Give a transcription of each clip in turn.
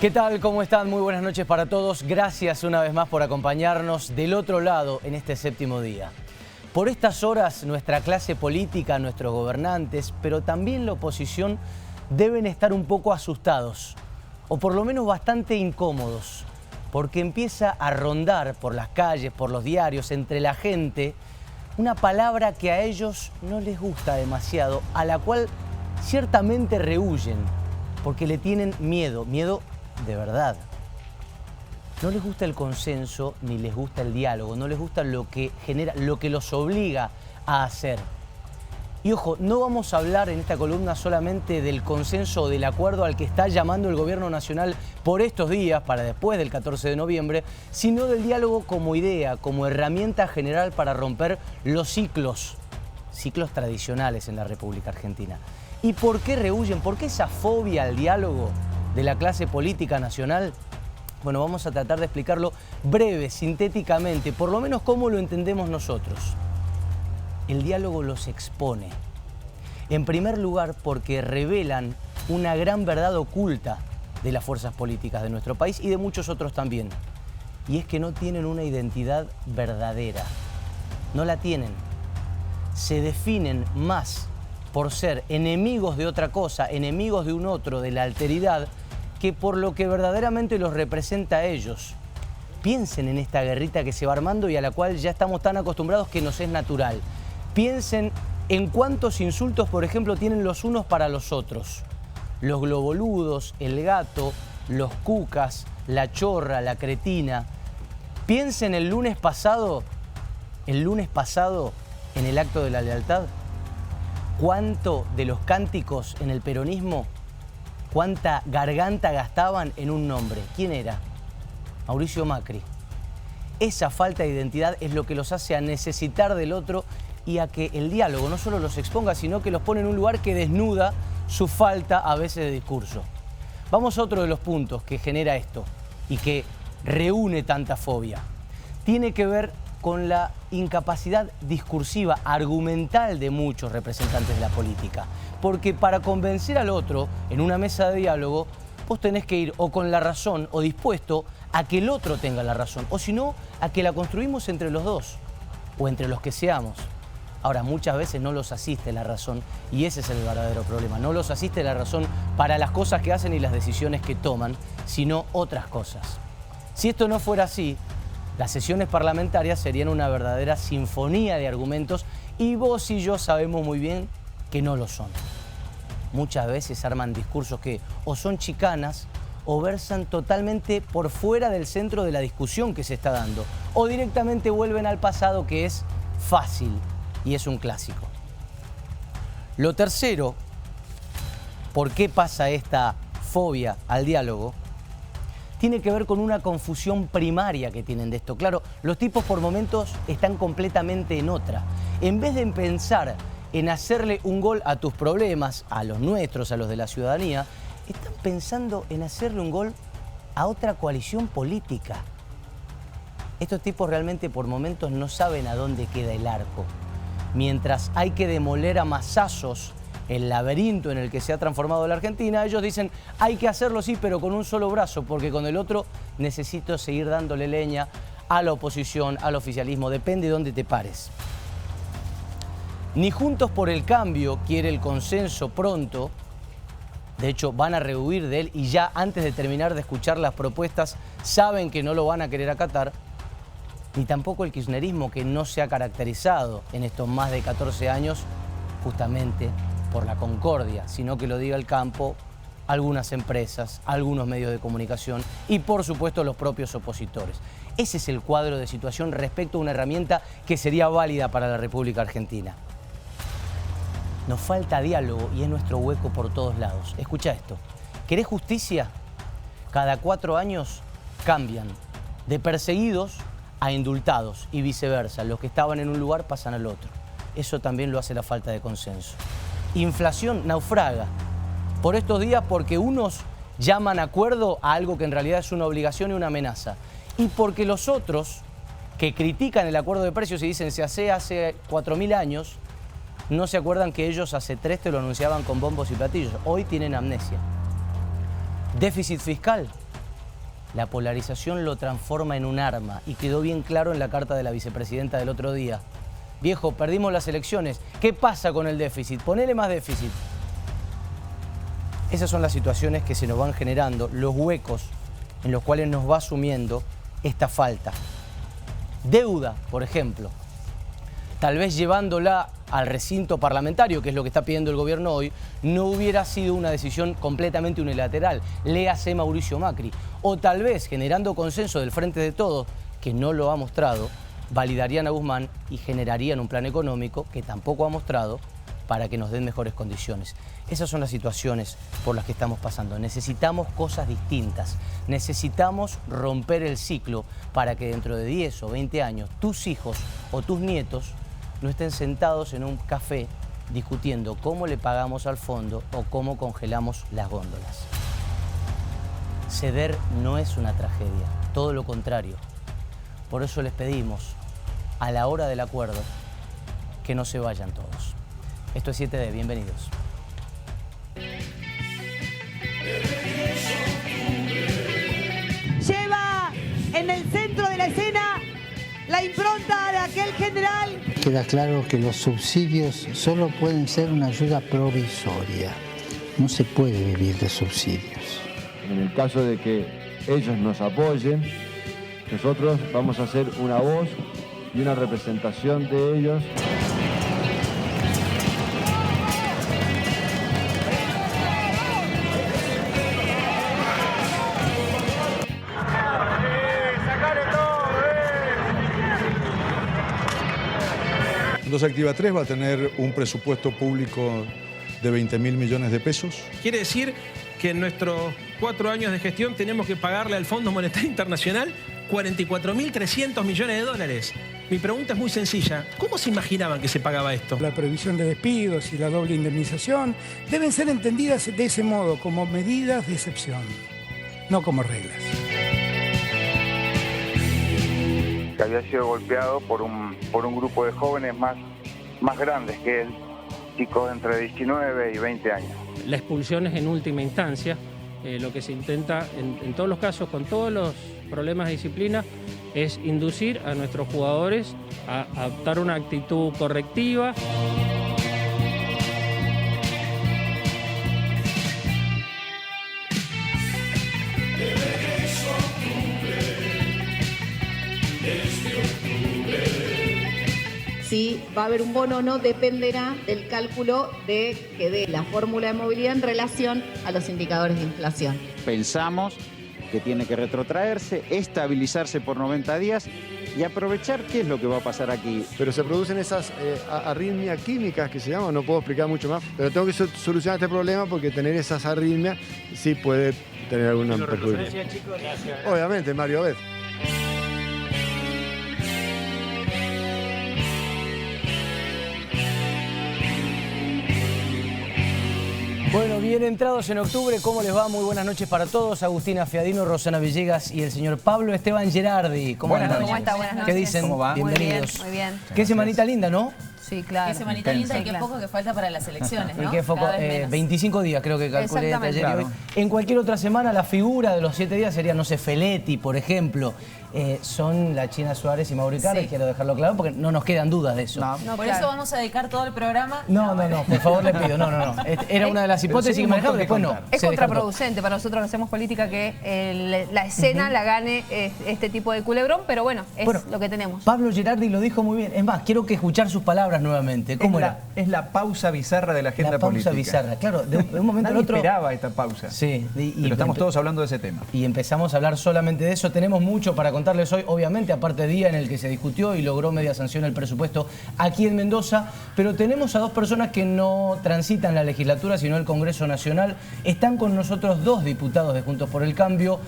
¿Qué tal? ¿Cómo están? Muy buenas noches para todos. Gracias una vez más por acompañarnos del otro lado en este séptimo día. Por estas horas, nuestra clase política, nuestros gobernantes, pero también la oposición, deben estar un poco asustados, o por lo menos bastante incómodos, porque empieza a rondar por las calles, por los diarios, entre la gente, una palabra que a ellos no les gusta demasiado, a la cual ciertamente rehuyen, porque le tienen miedo de verdad. No les gusta el consenso ni les gusta el diálogo, no les gusta lo que genera, lo que los obliga a hacer. Y ojo, no vamos a hablar en esta columna solamente del consenso o del acuerdo al que está llamando el gobierno nacional por estos días, para después del 14 de noviembre, sino del diálogo como idea, como herramienta general para romper los ciclos tradicionales en la República Argentina. ¿Y por qué rehuyen? ¿Por qué esa fobia al diálogo de la clase política nacional? Bueno, vamos a tratar de explicarlo breve, sintéticamente, por lo menos cómo lo entendemos nosotros. El diálogo los expone. En primer lugar, porque revelan una gran verdad oculta de las fuerzas políticas de nuestro país y de muchos otros también. Y es que no tienen una identidad verdadera. No la tienen. Se definen más por ser enemigos de otra cosa, enemigos de un otro, de la alteridad, que por lo que verdaderamente los representa a ellos. Piensen en esta guerrita que se va armando y a la cual ya estamos tan acostumbrados que nos es natural. Piensen en cuántos insultos, por ejemplo, tienen los unos para los otros. Los globoludos, el gato, los cucas, la chorra, la cretina. Piensen el lunes pasado en el acto de la lealtad. ¿Cuánto de los cánticos en el peronismo, cuánta garganta gastaban en un nombre? ¿Quién era? Mauricio Macri. Esa falta de identidad es lo que los hace a necesitar del otro y a que el diálogo no solo los exponga, sino que los pone en un lugar que desnuda su falta a veces de discurso. Vamos a otro de los puntos que genera esto y que reúne tanta fobia. Tiene que ver con la incapacidad discursiva, argumental de muchos representantes de la política. Porque para convencer al otro en una mesa de diálogo, vos tenés que ir o con la razón o dispuesto a que el otro tenga la razón, o si no, a que la construimos entre los dos o entre los que seamos. Ahora, muchas veces no los asiste la razón y ese es el verdadero problema. No los asiste la razón para las cosas que hacen y las decisiones que toman, sino otras cosas. Si esto no fuera así, las sesiones parlamentarias serían una verdadera sinfonía de argumentos y vos y yo sabemos muy bien que no lo son. Muchas veces arman discursos que o son chicanas o versan totalmente por fuera del centro de la discusión que se está dando, o directamente vuelven al pasado, que es fácil y es un clásico. Lo tercero, ¿por qué pasa esta fobia al diálogo? Tiene que ver con una confusión primaria que tienen de esto. Claro, los tipos por momentos están completamente en otra. En vez de pensar en hacerle un gol a tus problemas, a los nuestros, a los de la ciudadanía, están pensando en hacerle un gol a otra coalición política. Estos tipos realmente por momentos no saben a dónde queda el arco. Mientras hay que demoler a mazazos el laberinto en el que se ha transformado la Argentina, ellos dicen, hay que hacerlo sí, pero con un solo brazo, porque con el otro necesito seguir dándole leña a la oposición, al oficialismo, depende de dónde te pares. Ni Juntos por el Cambio quiere el consenso pronto, de hecho van a rehuir de él y ya antes de terminar de escuchar las propuestas saben que no lo van a querer acatar, ni tampoco el kirchnerismo, que no se ha caracterizado en estos más de 14 años justamente por la concordia, sino que lo diga el campo, algunas empresas, algunos medios de comunicación y por supuesto los propios opositores. Ese es el cuadro de situación respecto a una herramienta que sería válida para la República Argentina. Nos falta diálogo y es nuestro hueco por todos lados. Escucha esto. ¿Querés justicia? Cada 4 años cambian de perseguidos a indultados y viceversa. Los que estaban en un lugar pasan al otro. Eso también lo hace la falta de consenso. Inflación naufraga por estos días porque unos llaman acuerdo a algo que en realidad es una obligación y una amenaza. Y porque los otros, que critican el acuerdo de precios y dicen se hace 4.000 años, no se acuerdan que ellos hace 3 te lo anunciaban con bombos y platillos. Hoy tienen amnesia. Déficit fiscal, La polarización lo transforma en un arma y quedó bien claro en la carta de la vicepresidenta del otro día. Viejo, perdimos las elecciones. ¿Qué pasa con el déficit? Ponele más déficit. Esas son las situaciones que se nos van generando, los huecos en los cuales nos va asumiendo esta falta. Deuda, por ejemplo. Tal vez llevándola al recinto parlamentario, que es lo que está pidiendo el gobierno hoy, no hubiera sido una decisión completamente unilateral. Léase Mauricio Macri. O tal vez, generando consenso del Frente de Todos, que no lo ha mostrado, validarían a Guzmán y generarían un plan económico que tampoco ha mostrado para que nos den mejores condiciones. Esas son las situaciones por las que estamos pasando. Necesitamos cosas distintas. Necesitamos romper el ciclo para que dentro de 10 o 20 años tus hijos o tus nietos no estén sentados en un café discutiendo cómo le pagamos al fondo o cómo congelamos las góndolas. Ceder no es una tragedia, todo lo contrario. Por eso les pedimos, a la hora del acuerdo, que no se vayan todos. Esto es 7D, bienvenidos. Lleva en el centro de la escena la impronta de aquel general. Queda claro que los subsidios solo pueden ser una ayuda provisoria. No se puede vivir de subsidios. En el caso de que ellos nos apoyen, nosotros vamos a ser una voz y una representación de ellos. Entonces Activa 3 va a tener un presupuesto público de 20.000 millones de pesos. Quiere decir que en nuestros 4 años de gestión tenemos que pagarle al Fondo Monetario Internacional 44.300 millones de dólares. Mi pregunta es muy sencilla. ¿Cómo se imaginaban que se pagaba esto? La previsión de despidos y la doble indemnización deben ser entendidas de ese modo, como medidas de excepción, no como reglas. Que había sido golpeado por un grupo de jóvenes más grandes que él, chicos entre 19 y 20 años. La expulsión es en última instancia, lo que se intenta en todos los casos, con todos los problemas de disciplina, es inducir a nuestros jugadores a adoptar una actitud correctiva. Si va a haber un bono o no dependerá del cálculo de la fórmula de movilidad en relación a los indicadores de inflación. Pensamos que tiene que retrotraerse, estabilizarse por 90 días y aprovechar qué es lo que va a pasar aquí. Pero se producen esas arritmias químicas que se llaman, no puedo explicar mucho más, pero tengo que solucionar este problema porque tener esas arritmias sí puede tener alguna perjuicio. Obviamente, Mario, a ver. Bueno, bien entrados en octubre, ¿cómo les va? Muy buenas noches para todos. Agustina Fiadino, Rosana Villegas y el señor Pablo Esteban Gerardi. ¿Cómo andan? ¿Cómo está? Buenas noches. ¿Qué dicen? ¿Cómo va? Bienvenidos. Muy bien. Qué semanita linda, ¿no? Sí, claro. Qué semanita linda y qué poco que falta para las elecciones, ¿no? Y qué foco, 25 días creo que calculé ayer y hoy. Claro. En cualquier otra semana la figura de los 7 días sería, no sé, Feletti, por ejemplo. Son la China Suárez y Mauri Carles, quiero dejarlo claro porque no nos quedan dudas de eso. No, por eso vamos a dedicar todo el programa. No, por favor le pido, no. Era una de las hipótesis que manejamos, después no. Es contraproducente para nosotros que hacemos política que la escena la gane este tipo de culebrón, pero bueno, es lo que tenemos. Pablo Gerardi lo dijo muy bien. Es más, quiero que escuchar sus palabras nuevamente. ¿Cómo era? Es la pausa bizarra de la agenda política. La pausa bizarra, claro. De un momento al otro. Nadie esperaba esta pausa. Sí. Pero estamos todos hablando de ese tema. Y empezamos a hablar solamente de eso. Tenemos mucho para contarles hoy, obviamente, aparte día en el que se discutió y logró media sanción el presupuesto aquí en Mendoza. Pero tenemos a dos personas que no transitan la legislatura, sino el Congreso Nacional. Están con nosotros 2 diputados de Juntos por el Cambio.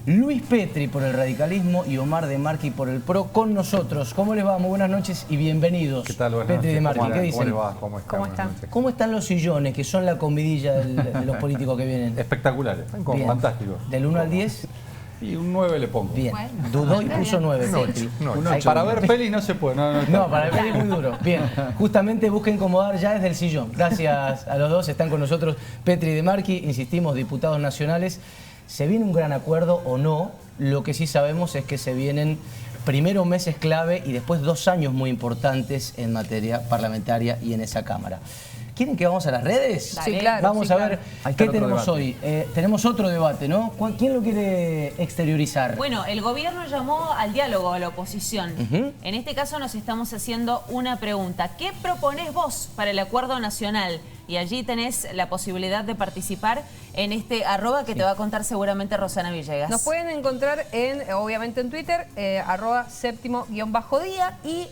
Luis Petri por el radicalismo y Omar De Marchi por el PRO con nosotros. ¿Cómo les va? Muy buenas noches y bienvenidos. ¿Qué tal? Buenas Petri y De Marchi, ¿qué dicen? ¿Cómo están? ¿Cómo están los sillones, que son la comidilla de los políticos que vienen? Espectaculares, fantásticos. ¿Del 1 al 10? Y un 9 le pongo. Bien. Dudó y puso 9. Para ver peli no se puede. No, para ver peli es muy duro. Bien. Justamente busquen incomodar ya desde el sillón. Gracias a los dos. Están con nosotros Petri y De Marchi, insistimos, diputados nacionales. ¿Se viene un gran acuerdo o no? Lo que sí sabemos es que se vienen primero meses clave y después 2 años muy importantes en materia parlamentaria y en esa Cámara. ¿Quieren que vamos a las redes? Sí, claro. Vamos a ver qué tenemos debate. hoy. Tenemos otro debate, ¿no? ¿Quién lo quiere exteriorizar? Bueno, el gobierno llamó al diálogo a la oposición. En este caso nos estamos haciendo una pregunta. ¿Qué proponés vos para el acuerdo nacional? Y allí tenés la posibilidad de participar en este @ que te va a contar seguramente Rosana Villegas. Nos pueden encontrar obviamente en Twitter, @7_día, y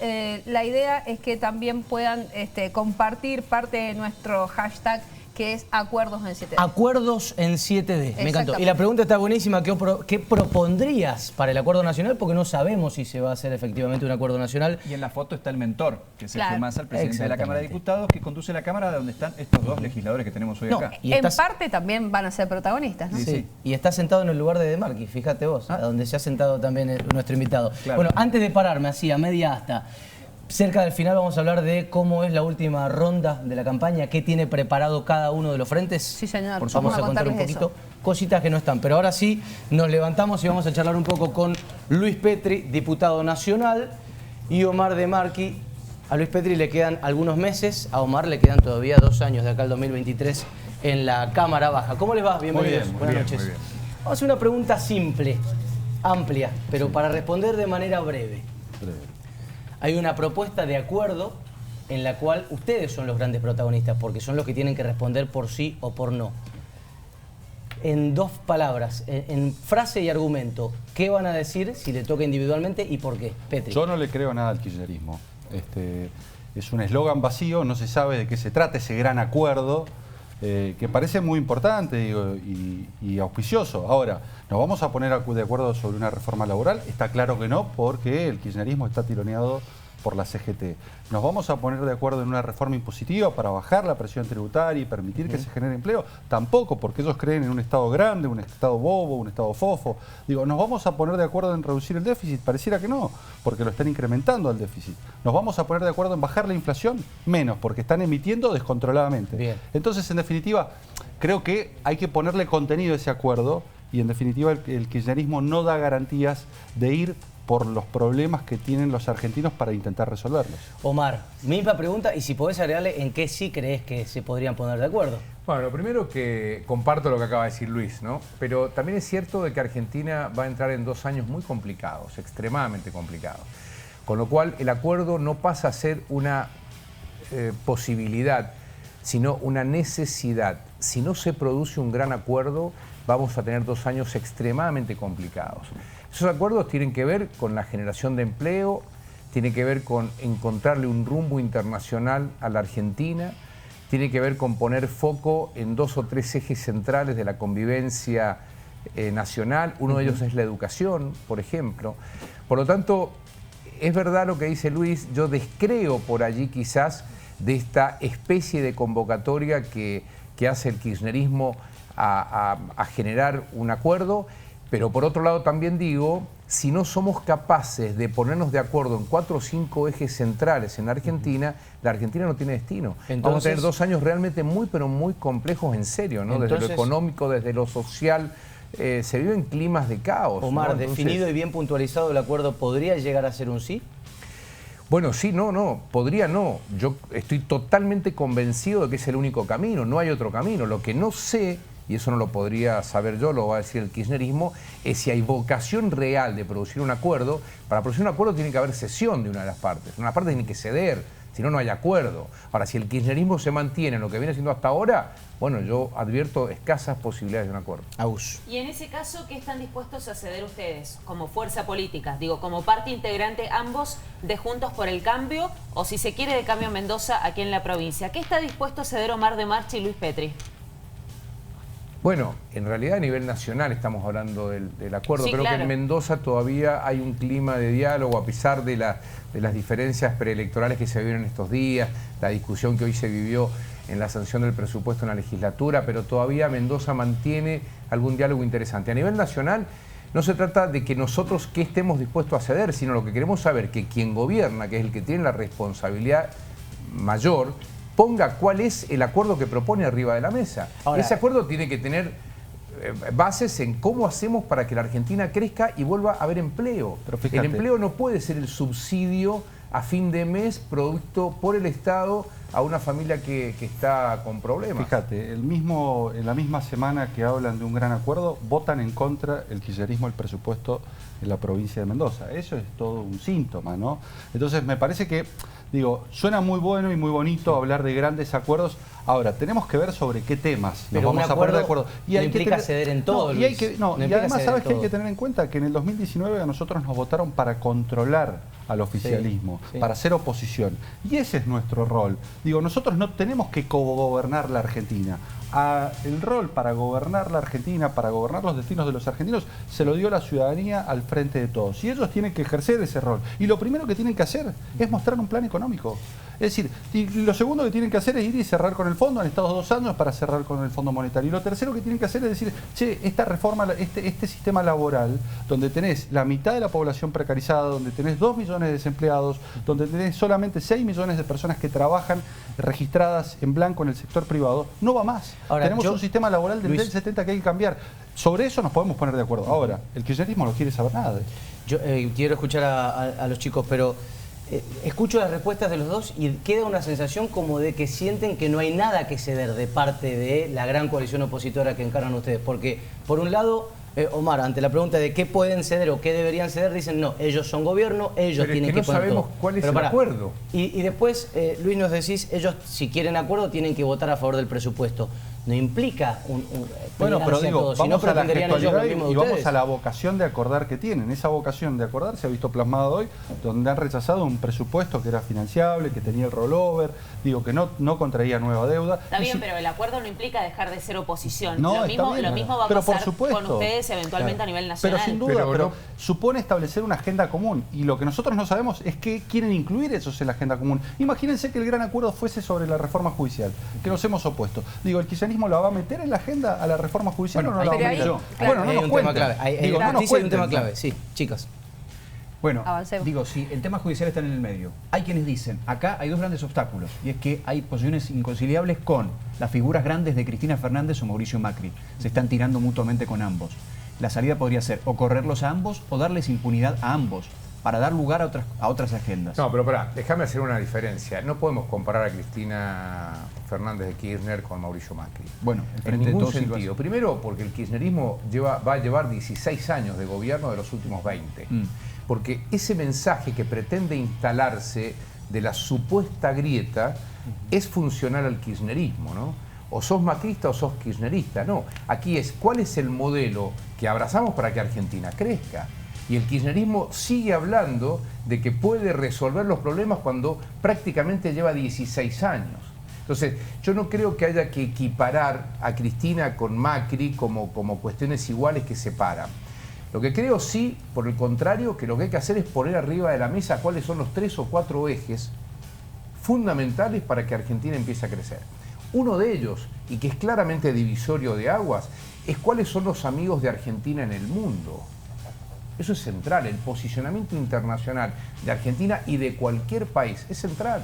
la idea es que también puedan compartir parte de nuestro hashtag, que es Acuerdos en 7D. Acuerdos en 7D, me encantó. Y la pregunta está buenísima, ¿qué propondrías para el acuerdo nacional? Porque no sabemos si se va a hacer efectivamente un acuerdo nacional. Y en la foto está el mentor, que es el Claro. Massa, el presidente de la Cámara de Diputados, que conduce la Cámara donde están estos 2 legisladores que tenemos hoy acá. Y En parte también van a ser protagonistas, ¿no? Sí. Y está sentado en el lugar de De Marchi, fíjate vos, a donde se ha sentado también nuestro invitado. Claro. Bueno, antes de pararme así, a media asta, cerca del final vamos a hablar de cómo es la última ronda de la campaña, qué tiene preparado cada uno de los frentes. Sí, señor. Vamos a contar un poquito cositas que no están. Pero ahora sí, nos levantamos y vamos a charlar un poco con Luis Petri, diputado nacional, y Omar De Marchi. A Luis Petri le quedan algunos meses, a Omar le quedan todavía 2 años de acá al 2023 en la Cámara Baja. ¿Cómo les va? Bienvenidos. Buenas noches. Muy bien. Vamos a hacer una pregunta simple, amplia, pero para responder de manera breve. Hay una propuesta de acuerdo en la cual ustedes son los grandes protagonistas, porque son los que tienen que responder por sí o por no. En 2 palabras, en frase y argumento, ¿qué van a decir si le toca individualmente y por qué? Petri. Yo no le creo nada al kirchnerismo. Es un eslogan vacío, no se sabe de qué se trata ese gran acuerdo, que parece muy importante, digo, y auspicioso. Ahora, ¿nos vamos a poner de acuerdo sobre una reforma laboral? Está claro que no, porque el kirchnerismo está tironeado por la CGT. ¿Nos vamos a poner de acuerdo en una reforma impositiva para bajar la presión tributaria y permitir que se genere empleo? Tampoco, porque ellos creen en un Estado grande, un Estado bobo, un Estado fofo. Digo, ¿nos vamos a poner de acuerdo en reducir el déficit? Pareciera que no, porque lo están incrementando al déficit. ¿Nos vamos a poner de acuerdo en bajar la inflación? Menos, porque están emitiendo descontroladamente. Bien. Entonces, en definitiva, creo que hay que ponerle contenido a ese acuerdo y, en definitiva, el kirchnerismo no da garantías de ir por los problemas que tienen los argentinos para intentar resolverlos. Omar, misma pregunta, y si podés agregarle en qué sí crees que se podrían poner de acuerdo. Bueno, lo primero que comparto lo que acaba de decir Luis, ¿no? Pero también es cierto de que Argentina va a entrar en 2 años muy complicados, extremadamente complicados. Con lo cual el acuerdo no pasa a ser una posibilidad, sino una necesidad. Si no se produce un gran acuerdo, vamos a tener 2 años extremadamente complicados. Esos acuerdos tienen que ver con la generación de empleo, tienen que ver con encontrarle un rumbo internacional a la Argentina, tiene que ver con poner foco en 2 o 3 ejes centrales de la convivencia nacional. Uno de ellos es la educación, por ejemplo. Por lo tanto, es verdad lo que dice Luis, yo descreo por allí quizás de esta especie de convocatoria que hace el kirchnerismo a generar un acuerdo. Pero por otro lado también digo, si no somos capaces de ponernos de acuerdo en 4 o 5 ejes centrales en la Argentina no tiene destino. Entonces, vamos a tener 2 años realmente muy, pero muy complejos en serio, ¿no? Desde lo económico, desde lo social, se viven climas de caos. Omar, ¿no? Entonces, definido y bien puntualizado el acuerdo, ¿podría llegar a ser un sí? Bueno, sí, no, podría no. Yo estoy totalmente convencido de que es el único camino, no hay otro camino. Lo que no sé, y eso no lo podría saber yo, lo va a decir el kirchnerismo, es si hay vocación real de producir un acuerdo. Para producir un acuerdo tiene que haber cesión de una de las partes. Una parte tiene que ceder, si no, no hay acuerdo. Ahora, si el kirchnerismo se mantiene en lo que viene siendo hasta ahora, bueno, yo advierto escasas posibilidades de un acuerdo. Agus. Y en ese caso, ¿qué están dispuestos a ceder ustedes como fuerza política? Digo, como parte integrante ambos de Juntos por el Cambio, o si se quiere de Cambio Mendoza aquí en la provincia. ¿Qué está dispuesto a ceder Omar De Marchi y Luis Petri? Bueno, en realidad a nivel nacional estamos hablando del acuerdo. Sí, Creo claro. que en Mendoza todavía hay un clima de diálogo a pesar de las diferencias preelectorales que se vivieron estos días, la discusión que hoy se vivió en la sanción del presupuesto en la legislatura, pero todavía Mendoza mantiene algún diálogo interesante. A nivel nacional no se trata de que nosotros qué estemos dispuestos a ceder, sino lo que queremos saber que quien gobierna, que es el que tiene la responsabilidad mayor, ponga cuál es el acuerdo que propone arriba de la mesa. Ahora, ese acuerdo tiene que tener bases en cómo hacemos para que la Argentina crezca y vuelva a haber empleo. Pero fíjate, el empleo no puede ser el subsidio a fin de mes producto por el Estado a una familia que está con problemas. Fíjate, en la misma semana que hablan de un gran acuerdo, votan en contra el kirchnerismo el presupuesto en la provincia de Mendoza. Eso es todo un síntoma, ¿no? Entonces me parece que, digo, suena muy bueno y muy bonito hablar de grandes acuerdos. Ahora, tenemos que ver sobre qué temas nos vamos a poner de acuerdo. Y hay que implica ceder en todo, y además, ¿sabes qué hay que tener en cuenta? Que en el 2019 a nosotros nos votaron para controlar al oficialismo, para hacer oposición. Y ese es nuestro rol. Digo, nosotros no tenemos que cogobernar la Argentina. El rol para gobernar la Argentina, para gobernar los destinos de los argentinos, se lo dio la ciudadanía al frente de todos. Y ellos tienen que ejercer ese rol. Y lo primero que tienen que hacer es mostrar un plan económico. Es decir, y lo segundo que tienen que hacer es ir y cerrar con el fondo. Han estado 2 años para cerrar con el Fondo Monetario. Y lo tercero que tienen que hacer es decir, che, esta reforma, este sistema laboral, donde tenés la mitad de la población precarizada, donde tenés 2 millones de desempleados, donde tenés solamente 6 millones de personas que trabajan registradas en blanco en el sector privado, no va más. Ahora, tenemos un sistema laboral del 70 que hay que cambiar. Sobre eso nos podemos poner de acuerdo. Ahora, el kirchnerismo no quiere saber nada. Yo quiero escuchar a los chicos, pero escucho las respuestas de los dos y queda una sensación como de que sienten que no hay nada que ceder de parte de la gran coalición opositora que encarnan ustedes. Porque, por un lado, Omar, ante la pregunta de qué pueden ceder o qué deberían ceder, dicen no, ellos son gobierno, ellos tienen que poner todo. No sabemos cuál es el acuerdo. Y después, Luis, nos decís, ellos si quieren acuerdo tienen que votar a favor del presupuesto. No implica bueno, pero digo, vamos a la gestualidad y vamos a la vocación vocación de acordar que tienen. Esa vocación de acordar se ha visto plasmada hoy, donde han rechazado un presupuesto que era financiable, que tenía el rollover, digo, que no contraía nueva deuda. Está bien, pero el acuerdo no implica dejar de ser oposición. No, lo mismo va a pasar con ustedes eventualmente a nivel nacional. Pero sin duda, pero supone establecer una agenda común. Y lo que nosotros no sabemos es qué quieren incluir esos en la agenda común. Imagínense que el gran acuerdo fuese sobre la reforma judicial, que nos hemos opuesto. Digo, ¿el kirchnerismo la va a meter en la agenda a la reforma judicial o no la va a meter? Bueno, no nos cuenten. Digo, no nos cuenten. Un tema clave, sí, chicas. Bueno, digo, si el tema judicial está en el medio, hay quienes dicen, acá hay 2 grandes obstáculos, y es que hay posiciones inconciliables con las figuras grandes de Cristina Fernández o Mauricio Macri. Se están tirando mutuamente con ambos. La salida podría ser o correrlos a ambos o darles impunidad a ambos, para dar lugar a otras agendas. No, pero pará, déjame hacer una diferencia. No podemos comparar a Cristina Fernández de Kirchner con Mauricio Macri. Bueno, en ningún sentido. Primero, porque el kirchnerismo va a llevar 16 años de gobierno de los últimos 20. Porque ese mensaje que pretende instalarse de la supuesta grieta es funcional al kirchnerismo, ¿no? O sos macrista o sos kirchnerista. No, aquí es cuál es el modelo que abrazamos para que Argentina crezca. Y el kirchnerismo sigue hablando de que puede resolver los problemas cuando prácticamente lleva 16 años. Entonces, yo no creo que haya que equiparar a Cristina con Macri como cuestiones iguales que separan. Lo que creo sí, por el contrario, que lo que hay que hacer es poner arriba de la mesa cuáles son los 3 o 4 ejes fundamentales para que Argentina empiece a crecer. Uno de ellos, y que es claramente divisorio de aguas, es cuáles son los amigos de Argentina en el mundo. Eso es central, el posicionamiento internacional de Argentina y de cualquier país es central.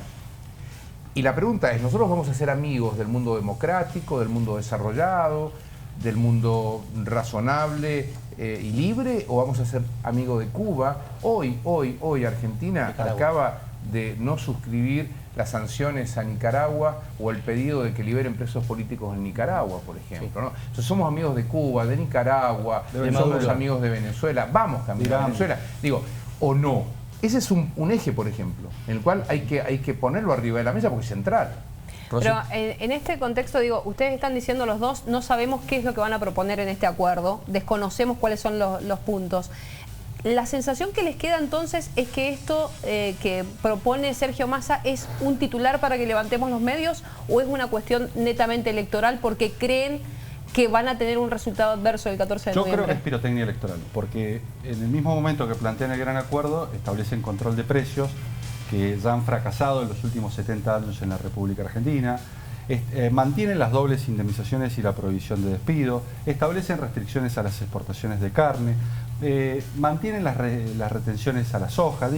Y la pregunta es, ¿nosotros vamos a ser amigos del mundo democrático, del mundo desarrollado, del mundo razonable y libre, o vamos a ser amigos de Cuba? Hoy Argentina acaba de no suscribir las sanciones a Nicaragua o el pedido de que liberen presos políticos en Nicaragua, por ejemplo, ¿no? Entonces somos amigos de Cuba, de Nicaragua, somos amigos de Venezuela, vamos también a Venezuela. Digo, o no. Ese es un eje, por ejemplo, en el cual hay que ponerlo arriba de la mesa porque es central. Pero en este contexto, digo, ustedes están diciendo los dos, no sabemos qué es lo que van a proponer en este acuerdo, desconocemos cuáles son los puntos. La sensación que les queda entonces es que esto que propone Sergio Massa es un titular para que levantemos los medios, o es una cuestión netamente electoral porque creen que van a tener un resultado adverso el 14 de noviembre. Yo creo que es pirotecnia electoral, porque en el mismo momento que plantean el gran acuerdo, establecen control de precios que ya han fracasado en los últimos 70 años en la República Argentina, mantienen las dobles indemnizaciones y la prohibición de despido, establecen restricciones a las exportaciones de carne, mantienen las retenciones a la soja,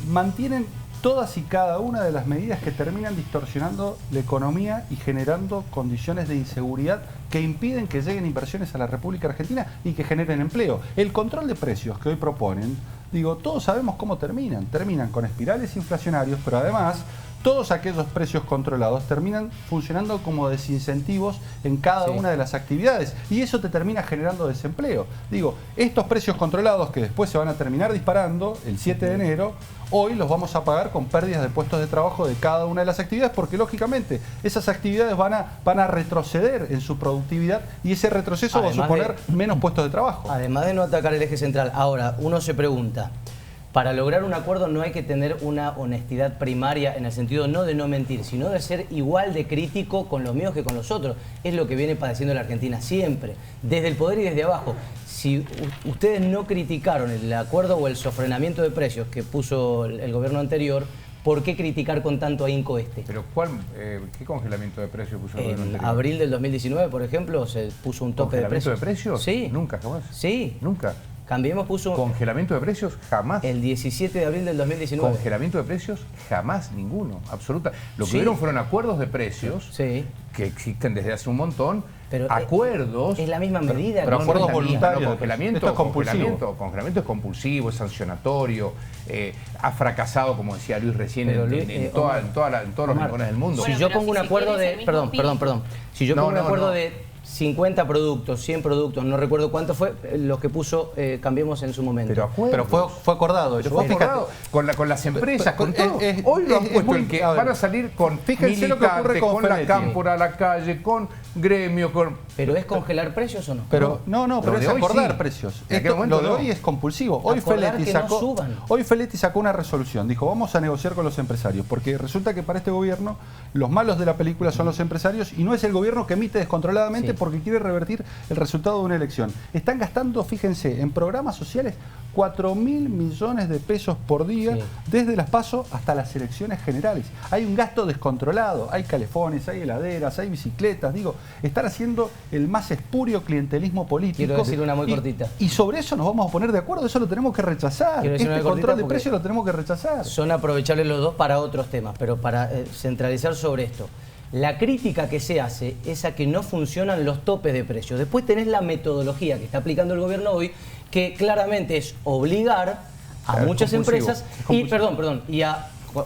mantienen todas y cada una de las medidas que terminan distorsionando la economía y generando condiciones de inseguridad que impiden que lleguen inversiones a la República Argentina y que generen empleo. El control de precios que hoy proponen, digo, todos sabemos cómo terminan. Terminan con espirales inflacionarios, pero además todos aquellos precios controlados terminan funcionando como desincentivos en cada una de las actividades y eso te termina generando desempleo. Digo, estos precios controlados que después se van a terminar disparando el 7 de enero, hoy los vamos a pagar con pérdidas de puestos de trabajo de cada una de las actividades porque lógicamente esas actividades van a retroceder en su productividad y ese retroceso va a suponer menos puestos de trabajo. Además de no atacar el eje central. Ahora, uno se pregunta, para lograr un acuerdo no hay que tener una honestidad primaria en el sentido no de no mentir, sino de ser igual de crítico con los míos que con los otros. Es lo que viene padeciendo la Argentina siempre, desde el poder y desde abajo. Si ustedes no criticaron el acuerdo o el sofrenamiento de precios que puso el gobierno anterior, ¿por qué criticar con tanto ahínco este? Pero ¿qué congelamiento de precios puso el gobierno anterior? En abril del 2019, por ejemplo, se puso un tope de precios. ¿Congelamiento de precios? Sí. Nunca, jamás. Sí. Nunca. Cambiemos puso... ¿Congelamiento de precios? Jamás. El 17 de abril del 2019. ¿Congelamiento de precios? Jamás, ninguno, absoluta. Lo que hubieron fueron acuerdos de precios que existen desde hace un montón. Pero acuerdos... Es la misma medida. Pero acuerdos voluntarios. No, congelamiento es compulsivo, es sancionatorio, ha fracasado, como decía Luis recién, en todos los rincones del mundo. Si yo pongo un acuerdo de... Perdón. Si yo pongo un acuerdo de 50 productos, 100 productos, no recuerdo cuánto fue, los que puso Cambiemos en su momento. Pero fue acordado eso. Fue acordado con las empresas, con todo. Hoy lo han puesto en que van a salir con militantes, con la cámpora a la calle, con gremio, con... ¿Pero es congelar precios o no? Pero es acordar precios. Lo de hoy es compulsivo. Hoy Feletti sacó una resolución. Dijo, vamos a negociar con los empresarios. Porque resulta que para este gobierno los malos de la película son los empresarios y no es el gobierno que emite descontroladamente porque quiere revertir el resultado de una elección. Están gastando, fíjense, en programas sociales 4.000 millones de pesos por día desde las PASO hasta las elecciones generales. Hay un gasto descontrolado, hay calefones, hay heladeras, hay bicicletas, digo, están haciendo el más espurio clientelismo político. Quiero decir una muy cortita. Y sobre eso nos vamos a poner de acuerdo, eso lo tenemos que rechazar. Este control de precios lo tenemos que rechazar. Son aprovechables los dos para otros temas, pero para centralizar sobre esto. La crítica que se hace es a que no funcionan los topes de precios. Después tenés la metodología que está aplicando el gobierno hoy, que claramente es obligar a muchas empresas y,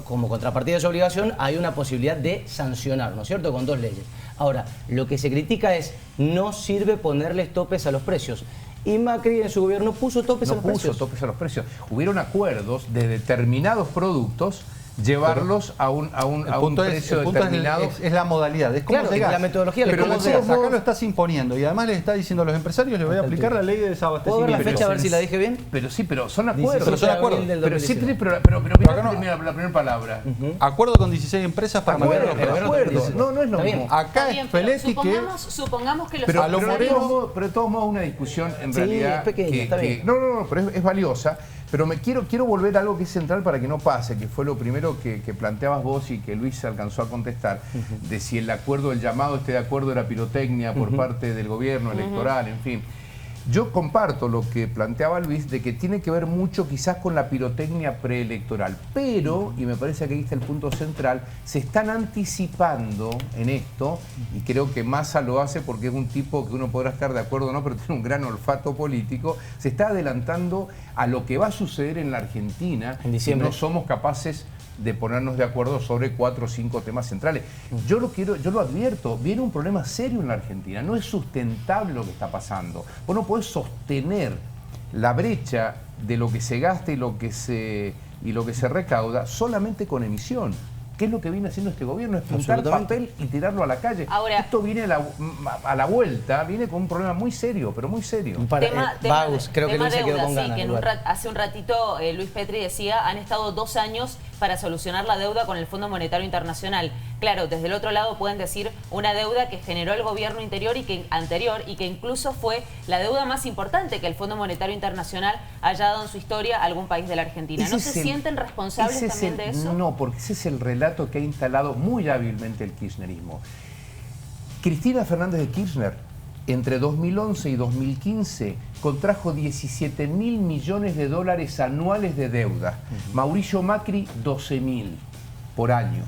como contrapartida de su obligación, hay una posibilidad de sancionar, ¿no es cierto?, con dos leyes. Ahora, lo que se critica es, no sirve ponerles topes a los precios. Y Macri en su gobierno puso topes a los precios. No puso topes a los precios. Hubieron acuerdos de determinados productos llevarlos a un precio determinado. Es la modalidad, es cómo llegas. La metodología. Pero acá lo estás imponiendo y además le está diciendo a los empresarios, les voy a aplicar la ley de desabastecimiento. ¿Puedo ver la fecha a ver si la dije bien? Pero sí, pero son acuerdos. Pero son acuerdos. Pero mirá la primera palabra. Acuerdo con 16 empresas para acuerdos. No es lo mismo. Acá es Feletti que... Supongamos que los pero de todos modos una discusión en realidad es pequeña, está bien. No, pero es valiosa. Pero quiero volver a algo que es central para que no pase, que fue lo primero que planteabas vos y que Luis alcanzó a contestar, de si el acuerdo, el llamado de acuerdo era pirotecnia por parte del gobierno electoral, en fin. Yo comparto lo que planteaba Luis, de que tiene que ver mucho quizás con la pirotecnia preelectoral, pero, y me parece que ahí está el punto central, se están anticipando en esto, y creo que Massa lo hace porque es un tipo que uno podrá estar de acuerdo o no, pero tiene un gran olfato político, se está adelantando a lo que va a suceder en la Argentina si no somos capaces de ponernos de acuerdo sobre 4 o 5 temas centrales. Yo lo advierto, viene un problema serio en la Argentina, no es sustentable lo que está pasando. Vos no podés sostener la brecha de lo que se gasta y lo que se recauda solamente con emisión. ¿Qué es lo que viene haciendo este gobierno? Es pintar papel y tirarlo a la calle. Ahora, esto viene a la vuelta, viene con un problema muy serio, pero muy serio. Creo que Luis se quedó con ganas. Hace un ratito Luis Petri decía, han estado 2 años para solucionar la deuda con el Fondo Monetario Internacional. Claro, desde el otro lado pueden decir una deuda que generó el gobierno anterior y que incluso fue la deuda más importante que el Fondo Monetario Internacional haya dado en su historia a algún país de la Argentina. ¿No se sienten responsables también de eso? No, porque ese es el relato que ha instalado muy hábilmente el kirchnerismo. Cristina Fernández de Kirchner entre 2011 y 2015 contrajo 17.000 millones de dólares anuales de deuda. Mauricio Macri, 12.000 por año.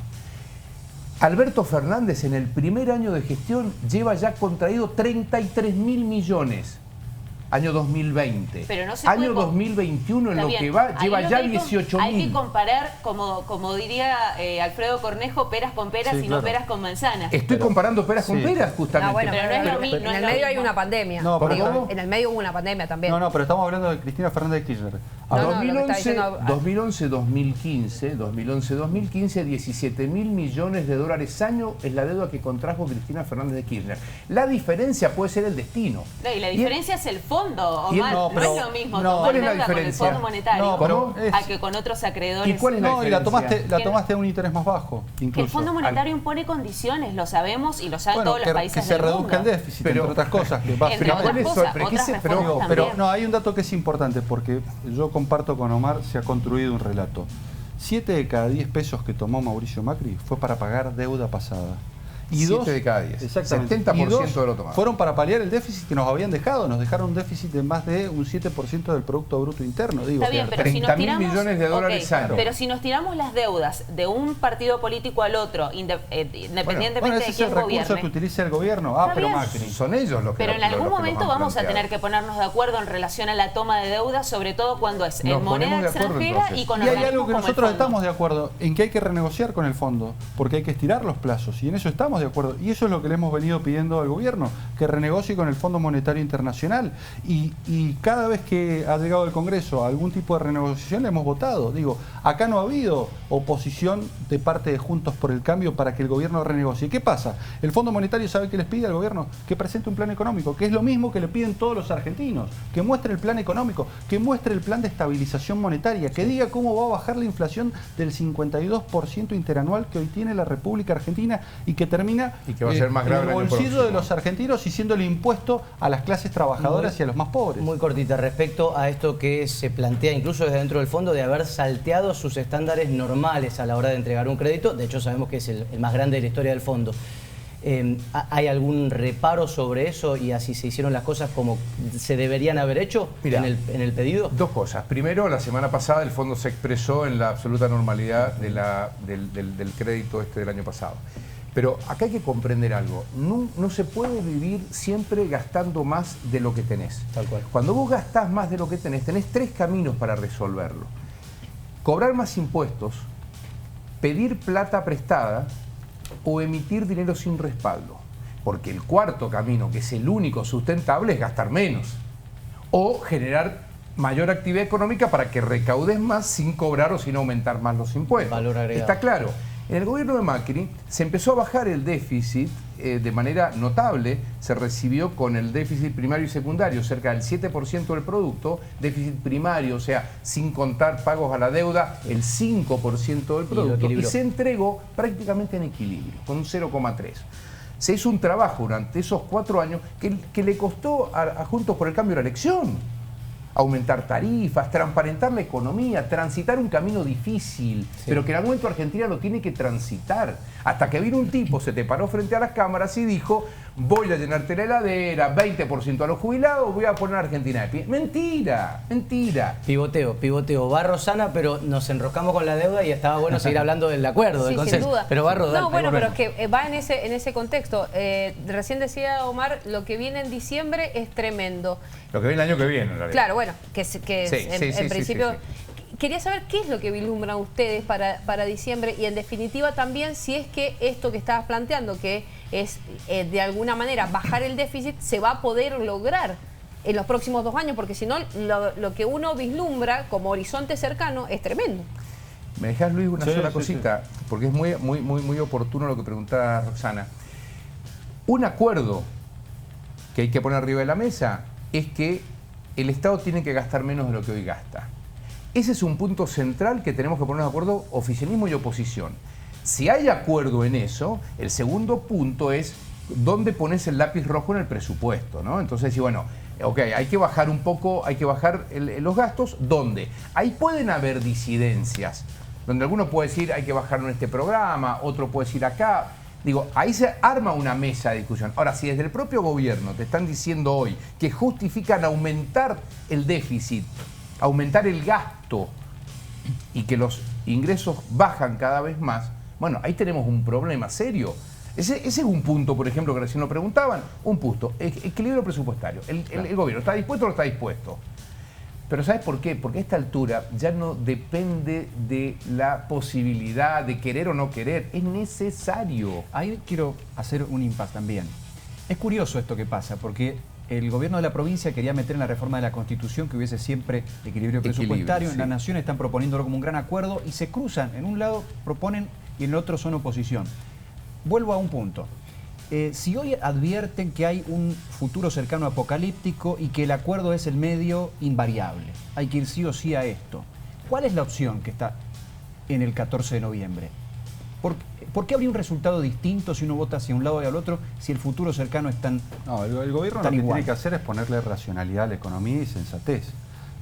Alberto Fernández en el primer año de gestión lleva ya contraído 33.000 millones. Año 2020. Pero no se año puede 2021 en Está lo bien. que va, Ahí lleva lo ya que 18.000. Hay que comparar, como diría Alfredo Cornejo, peras con peras y no peras con manzanas. Estoy comparando peras con peras, justamente. No, bueno, pero no es lo mismo. En el medio hay una pandemia. No, pero Digo, en el medio hubo una pandemia también. No, pero estamos hablando de Cristina Fernández de Kirchner. 2011-2015, 17.000 millones de dólares año es la deuda que contrajo Cristina Fernández de Kirchner. La diferencia puede ser el destino. No, y la diferencia es el fondo, Omar. No es lo mismo tomar ¿cuál es la deuda con el diferencia? Fondo Monetario No, pero a que con otros acreedores. ¿Y cuál es la No, y la diferencia? tomaste a un interés más bajo, incluso. El Fondo Monetario impone condiciones, lo sabemos y lo saben Bueno, todos los países que se del reduzca mundo. el déficit, entre otras cosas. Que va a Entre otras cosas, otras reformas pero también. no, hay un dato que es importante, porque yo comparto con Omar, se ha construido un relato. 7 de cada 10 pesos que tomó Mauricio Macri fue para pagar deuda pasada. Y 7 de cada 10. Exactamente. 70% de lo tomado. Fueron para paliar el déficit que nos habían dejado. Nos dejaron un déficit de más de un 7% del Producto Bruto Interno. Digo, Está bien, pero 30.000 millones de dólares año. Pero si nos tiramos las deudas de un partido político al otro, independientemente bueno, de ese es el quién recurso gobierne. que utiliza el gobierno. Está Pero bien. Macri. Son ellos los que Pero en los algún que momento los han vamos a planteado. tener que ponernos de acuerdo en relación a la toma de deuda, sobre todo cuando es en Nos moneda ponemos de acuerdo, extranjera entonces. y con Y hay organismos algo que como el nosotros fondo. estamos de acuerdo, en que hay que renegociar con el fondo, porque hay que estirar los plazos, y en eso estamos de acuerdo. Y eso es lo que le hemos venido pidiendo al gobierno, que renegocie con el Fondo Monetario Internacional. Y cada vez que ha llegado el Congreso a algún tipo de renegociación le hemos votado. Digo, acá no ha habido oposición de parte de Juntos por el Cambio para que el gobierno renegocie. ¿Qué pasa? El Fondo Monetario sabe que les pide al gobierno que presente un plan económico, que es lo mismo que le piden todos los argentinos, que muestre el plan económico, que muestre el plan de estabilización monetaria, que diga cómo va a bajar la inflación del 52% interanual que hoy tiene la República Argentina y que termina Y que va a ser más grave en el el año bolsillo próximo. de los argentinos y siendo el impuesto a las clases trabajadoras y a los más pobres. Muy cortita respecto a esto que se plantea incluso desde dentro del fondo de haber salteado sus estándares normales a la hora de entregar un crédito. De hecho sabemos que es el más grande de la historia del fondo. ¿Hay algún reparo sobre eso y así se hicieron las cosas como se deberían haber hecho? Mirá, en el pedido? Dos cosas. Primero, la semana pasada el fondo se expresó en la absoluta normalidad del crédito del año pasado. Pero acá hay que comprender algo. No se puede vivir siempre gastando más de lo que tenés. Tal cual. Cuando vos gastás más de lo que tenés 3 caminos para resolverlo. Cobrar más impuestos, pedir plata prestada o emitir dinero sin respaldo. Porque el cuarto camino, que es el único sustentable, es gastar menos. O generar mayor actividad económica para que recaudes más sin cobrar o sin aumentar más los impuestos. Valor agregado. Está claro. En el gobierno de Macri se empezó a bajar el déficit de manera notable. Se recibió con el déficit primario y secundario cerca del 7% del producto, déficit primario, o sea, sin contar pagos a la deuda, el 5% del producto, y se entregó prácticamente en equilibrio, con un 0,3%. Se hizo un trabajo durante esos 4 años que le costó a Juntos por el Cambio la elección. Aumentar tarifas, transparentar la economía, transitar un camino difícil, pero que en algún momento Argentina lo tiene que transitar. Hasta que vino un tipo, se te paró frente a las cámaras y dijo: voy a llenarte la heladera, 20% a los jubilados, voy a poner a Argentina de pie. Mentira, mentira. Pivoteo. Va Rosana, pero nos enroscamos con la deuda y estaba bueno seguir hablando del acuerdo, del consenso. Sin duda. Pero va Rodal. No, bueno, pero es que va en ese contexto. Recién decía Omar, lo que viene en diciembre es tremendo. Lo que viene el año que viene, en realidad. Claro, bueno, en principio... Quería saber qué es lo que vislumbran ustedes para diciembre y en definitiva también si es que esto que estabas planteando, que es de alguna manera bajar el déficit, se va a poder lograr en los próximos 2 años, porque si no lo que uno vislumbra como horizonte cercano es tremendo. ¿Me dejás, Luis, una sola cosita? Porque es muy oportuno lo que preguntaba Roxana. Un acuerdo que hay que poner arriba de la mesa es que el Estado tiene que gastar menos de lo que hoy gasta. Ese es un punto central que tenemos que poner de acuerdo oficialismo y oposición. Si hay acuerdo en eso, el segundo punto es dónde pones el lápiz rojo en el presupuesto, ¿no? Entonces, sí, bueno, ok, hay que bajar un poco, hay que bajar los gastos. ¿Dónde? Ahí pueden haber disidencias, donde alguno puede decir hay que bajarlo en este programa, otro puede decir acá. Digo, ahí se arma una mesa de discusión. Ahora, si desde el propio gobierno te están diciendo hoy que justifican aumentar el déficit, aumentar el gasto y que los ingresos bajan cada vez más, bueno, ahí tenemos un problema serio. Ese es un punto, por ejemplo, que recién lo preguntaban, un punto, equilibrio presupuestario. El gobierno, ¿está dispuesto o no está dispuesto? Pero ¿sabes por qué? Porque a esta altura ya no depende de la posibilidad de querer o no querer, es necesario. Ahí quiero hacer un impasse también. Es curioso esto que pasa, porque el gobierno de la provincia quería meter en la reforma de la Constitución que hubiese siempre equilibrio presupuestario. En la Nación están proponiéndolo como un gran acuerdo y se cruzan. En un lado proponen y en el otro son oposición. Vuelvo a un punto. Si hoy advierten que hay un futuro cercano apocalíptico y que el acuerdo es el medio invariable, hay que ir sí o sí a esto, ¿cuál es la opción que está en el 14 de noviembre? ¿Por qué habría un resultado distinto si uno vota hacia un lado y al otro si el futuro cercano es tan No, el gobierno lo que tiene que hacer es ponerle racionalidad a la economía y sensatez.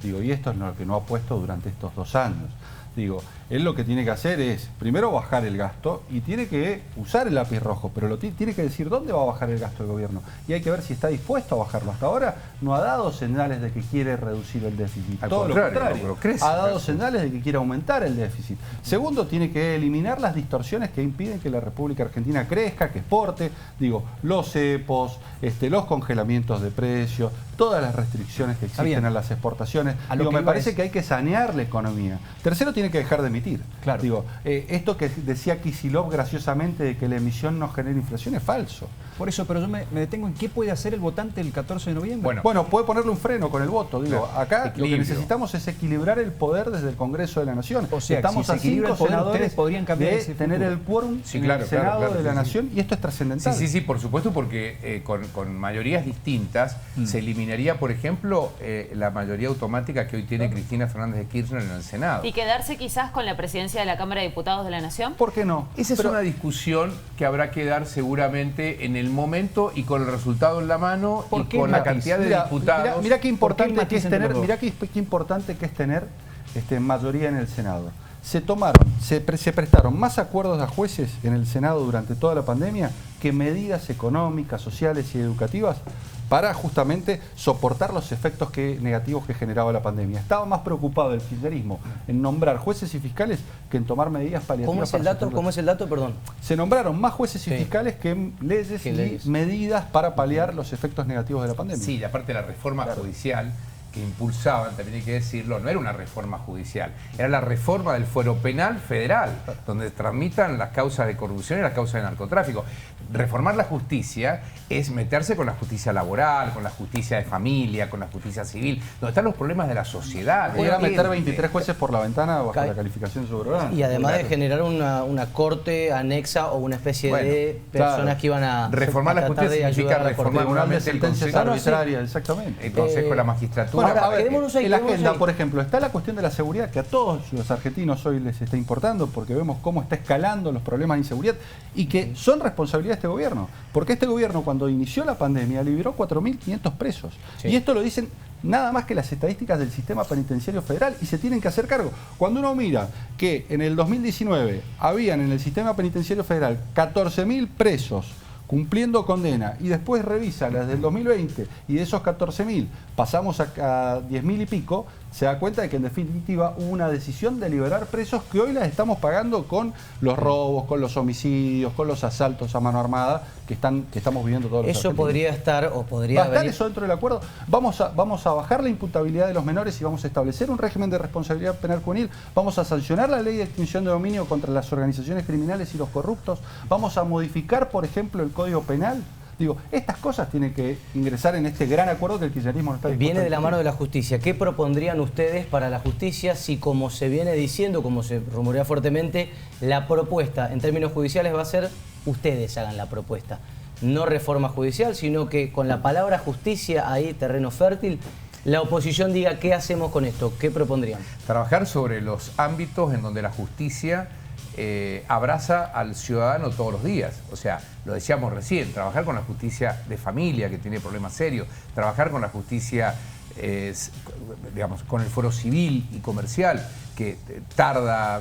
Digo, y esto es lo que no ha puesto durante estos 2 años. Digo, él lo que tiene que hacer es, primero, bajar el gasto y tiene que usar el lápiz rojo, pero tiene que decir dónde va a bajar el gasto del gobierno. Y hay que ver si está dispuesto a bajarlo. Hasta ahora no ha dado señales de que quiere reducir el déficit. Todo lo contrario, ha dado señales de que quiere aumentar el déficit. Segundo, tiene que eliminar las distorsiones que impiden que la República Argentina crezca, que exporte. Digo, los cepos, los congelamientos de precios, todas las restricciones que existen a las exportaciones. Digo, me parece que hay que sanear la economía. Tercero, tiene que dejar de emitir. Claro. Digo, esto que decía Kicillof graciosamente de que la emisión no genera inflación es falso. Por eso, pero yo me detengo en qué puede hacer el votante el 14 de noviembre. Bueno, puede ponerle un freno con el voto. Digo, acá lo que necesitamos es equilibrar el poder desde el Congreso de la Nación. O sea, estamos si a 5 senadores podrían cambiar de tener el quórum en el Senado de la Nación y esto es trascendental. Sí, por supuesto, porque con mayorías distintas se eliminaría, por ejemplo, la mayoría automática que hoy tiene Cristina Fernández de Kirchner en el Senado. ¿Y quedarse quizás con la presidencia de la Cámara de Diputados de la Nación? ¿Por qué no? Esa es una discusión que habrá que dar seguramente en el momento y con el resultado en la mano y con la cantidad de diputados. Mira qué importante que es tener, qué importante que es tener mayoría en el Senado. Se prestaron más acuerdos a jueces en el Senado durante toda la pandemia que medidas económicas, sociales y educativas para justamente soportar los efectos negativos que generaba la pandemia. Estaba más preocupado el kirchnerismo en nombrar jueces y fiscales que en tomar medidas paliativas. ¿Cómo es el dato? Perdón. Se nombraron más jueces y fiscales que en leyes y medidas para paliar los efectos negativos de la pandemia. Sí, y aparte la reforma judicial que impulsaban, también hay que decirlo, no era una reforma judicial, era la reforma del fuero penal federal, donde tramitan las causas de corrupción y las causas de narcotráfico. Reformar la justicia es meterse con la justicia laboral, con la justicia de familia, con la justicia civil, donde están los problemas de la sociedad. Podría meter 23 jueces por la ventana bajo la calificación soberana. Y además de generar una corte anexa o una especie de personas que iban a reformar la justicia significa reformar nuevamente el sentencias arbitrarias, exactamente. El Consejo de la Magistratura. Ahora, en la agenda, por ejemplo, está la cuestión de la seguridad que a todos los argentinos hoy les está importando porque vemos cómo está escalando los problemas de inseguridad y que son responsabilidad de este gobierno. Porque este gobierno, cuando inició la pandemia, liberó 4.500 presos. Sí. Y esto lo dicen nada más que las estadísticas del sistema penitenciario federal y se tienen que hacer cargo. Cuando uno mira que en el 2019 habían en el sistema penitenciario federal 14.000 presos cumpliendo condena y después revisa las del 2020 y de esos 14.000 pasamos a 10.000 y pico, se da cuenta de que en definitiva hubo una decisión de liberar presos que hoy las estamos pagando con los robos, con los homicidios, con los asaltos a mano armada que estamos viviendo todos los argentinos. Eso podría estar o podría ¿Va a estar eso dentro del acuerdo? Vamos a bajar la imputabilidad de los menores y vamos a establecer un régimen de responsabilidad penal juvenil, vamos a sancionar la ley de extinción de dominio contra las organizaciones criminales y los corruptos, vamos a modificar, por ejemplo, el Código Penal. Digo, estas cosas tienen que ingresar en este gran acuerdo que el kirchnerismo no está dispuesto. Viene de la mano de la justicia. ¿Qué propondrían ustedes para la justicia si, como se viene diciendo, como se rumorea fuertemente, la propuesta en términos judiciales va a ser ustedes hagan la propuesta? No reforma judicial, sino que con la palabra justicia, ahí terreno fértil, la oposición diga qué hacemos con esto, ¿qué propondrían? Trabajar sobre los ámbitos en donde la justicia abraza al ciudadano todos los días. O sea, lo decíamos recién, trabajar con la justicia de familia que tiene problemas serios, trabajar con la justicia digamos, con el fuero civil y comercial, que tarda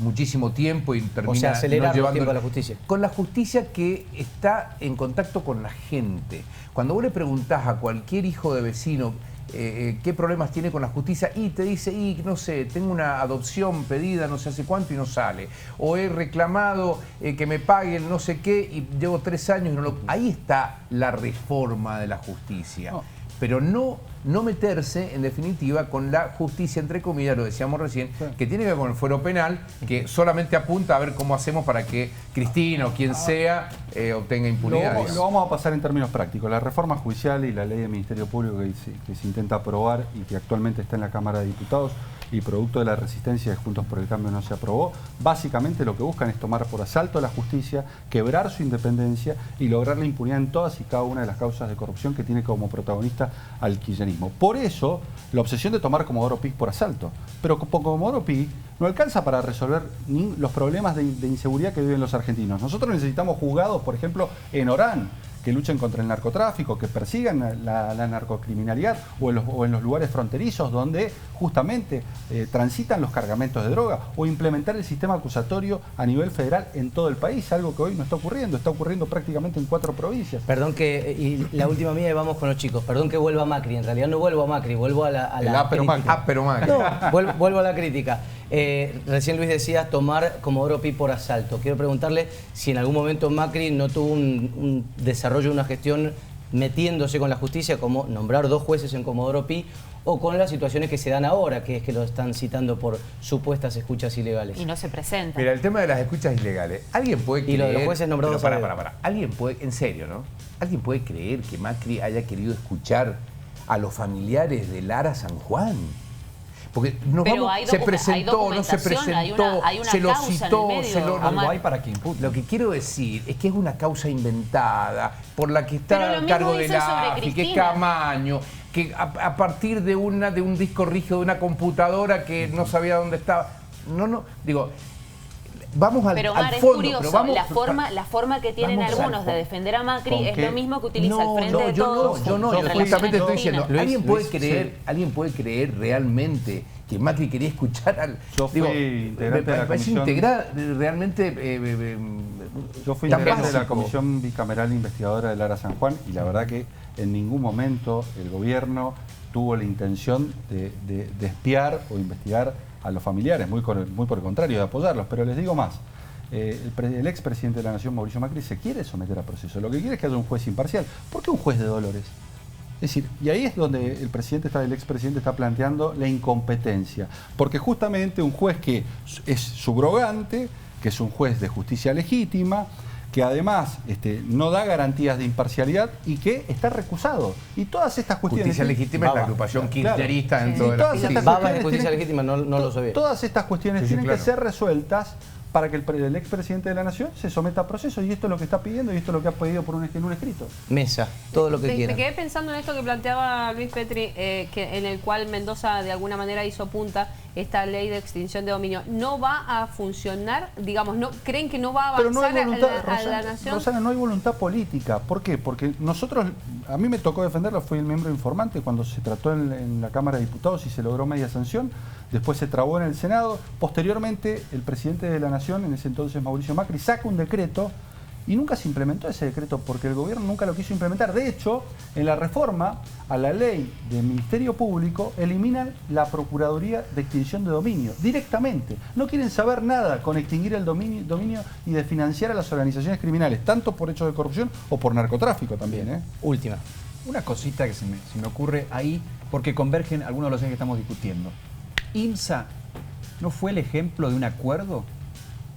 muchísimo tiempo y termina, o sea, acelerar no llevando el tiempo a la justicia. Con la justicia que está en contacto con la gente. Cuando vos le preguntás a cualquier hijo de vecino qué problemas tiene con la justicia, y te dice, no sé, tengo una adopción pedida no sé hace cuánto y no sale, o he reclamado que me paguen no sé qué y llevo 3 años y no lo... Ahí está la reforma de la justicia. No. Pero no meterse, en definitiva, con la justicia, entre comillas, lo decíamos recién, que tiene que ver con el fuero penal, que solamente apunta a ver cómo hacemos para que Cristina o quien sea obtenga impunidad. Lo vamos a pasar en términos prácticos. La reforma judicial y la ley de Ministerio Público que se intenta aprobar y que actualmente está en la Cámara de Diputados y producto de la resistencia de Juntos por el Cambio no se aprobó, básicamente lo que buscan es tomar por asalto a la justicia, quebrar su independencia y lograr la impunidad en todas y cada una de las causas de corrupción que tiene como protagonista al kirchnerismo. Por eso, la obsesión de tomar Comodoro Pi por asalto. Pero Comodoro Pi no alcanza para resolver los problemas de inseguridad que viven los argentinos. Nosotros necesitamos juzgados, por ejemplo, en Orán, que luchen contra el narcotráfico, que persigan la narcocriminalidad, o en los lugares fronterizos donde justamente transitan los cargamentos de droga, o implementar el sistema acusatorio a nivel federal en todo el país, algo que hoy no está ocurriendo prácticamente en 4 provincias. Perdón que, y la última mía y vamos con los chicos, perdón que vuelva a Macri, en realidad no vuelvo a Macri, vuelvo a la crítica. Pero Macri. No, vuelvo a la crítica. Recién Luis decía tomar Comodoro Pi por asalto. Quiero preguntarle si en algún momento Macri no tuvo un desarrollo, una gestión metiéndose con la justicia, como nombrar 2 jueces en Comodoro Pi, o con las situaciones que se dan ahora, que es que lo están citando por supuestas escuchas ilegales. Y no se presenta. Mira, el tema de las escuchas ilegales, alguien puede creer... Y lo de los jueces nombrados... Para. Alguien puede, en serio, ¿no? ¿Alguien puede creer que Macri haya querido escuchar a los familiares de Lara San Juan? Porque se presentó, no se presentó, se lo citó, algo hay para que impute. Lo que quiero decir es que es una causa inventada por la que está a cargo de la AFI, que es Camaño, que a partir de un disco rígido de una computadora que no sabía dónde estaba. Vamos al fondo. Es curioso, la forma que tienen algunos de defender a Macri es lo mismo que utiliza el Frente de Todos. Yo justamente estoy diciendo, ¿alguien puede creer realmente que Macri quería escuchar al... Yo fui integrante de la comisión... Yo fui integrante de la Comisión Bicameral Investigadora de Lara San Juan y la verdad que en ningún momento el gobierno tuvo la intención de espiar o investigar a los familiares, muy por el contrario, de apoyarlos. Pero les digo más, el expresidente de la Nación, Mauricio Macri, se quiere someter a proceso. Lo que quiere es que haya un juez imparcial. ¿Por qué un juez de Dolores? Es decir, y ahí es donde el expresidente está planteando la incompetencia. Porque justamente un juez que es subrogante, que es un juez de justicia legítima, que además no da garantías de imparcialidad y que está recusado. Y todas estas cuestiones... Justicia legítima es la agrupación kirchnerista dentro de la justicia. Justicia legítima, no lo sabía. Todas estas cuestiones tienen que ser resueltas para que el expresidente de la Nación se someta a proceso, y esto es lo que está pidiendo y esto es lo que ha pedido en un escrito. Mesa, todo lo que quiera. Me quedé pensando en esto que planteaba Luis Petri, en el cual Mendoza de alguna manera hizo punta esta ley de extinción de dominio. ¿No va a funcionar? Digamos, ¿creen que no va a avanzar a la Nación? Rosana, no hay voluntad política. ¿Por qué? Porque nosotros, a mí me tocó defenderlo, fui el miembro informante cuando se trató en la Cámara de Diputados y se logró media sanción. Después se trabó en el Senado. Posteriormente, el presidente de la Nación, en ese entonces Mauricio Macri, saca un decreto y nunca se implementó ese decreto porque el gobierno nunca lo quiso implementar. De hecho, en la reforma a la ley del Ministerio Público eliminan la Procuraduría de Extinción de Dominio directamente. No quieren saber nada con extinguir el dominio y de financiar a las organizaciones criminales, tanto por hechos de corrupción o por narcotráfico también. Última. Una cosita que se me ocurre ahí, porque convergen algunos de los ejes que estamos discutiendo. ¿IMSA no fue el ejemplo de un acuerdo?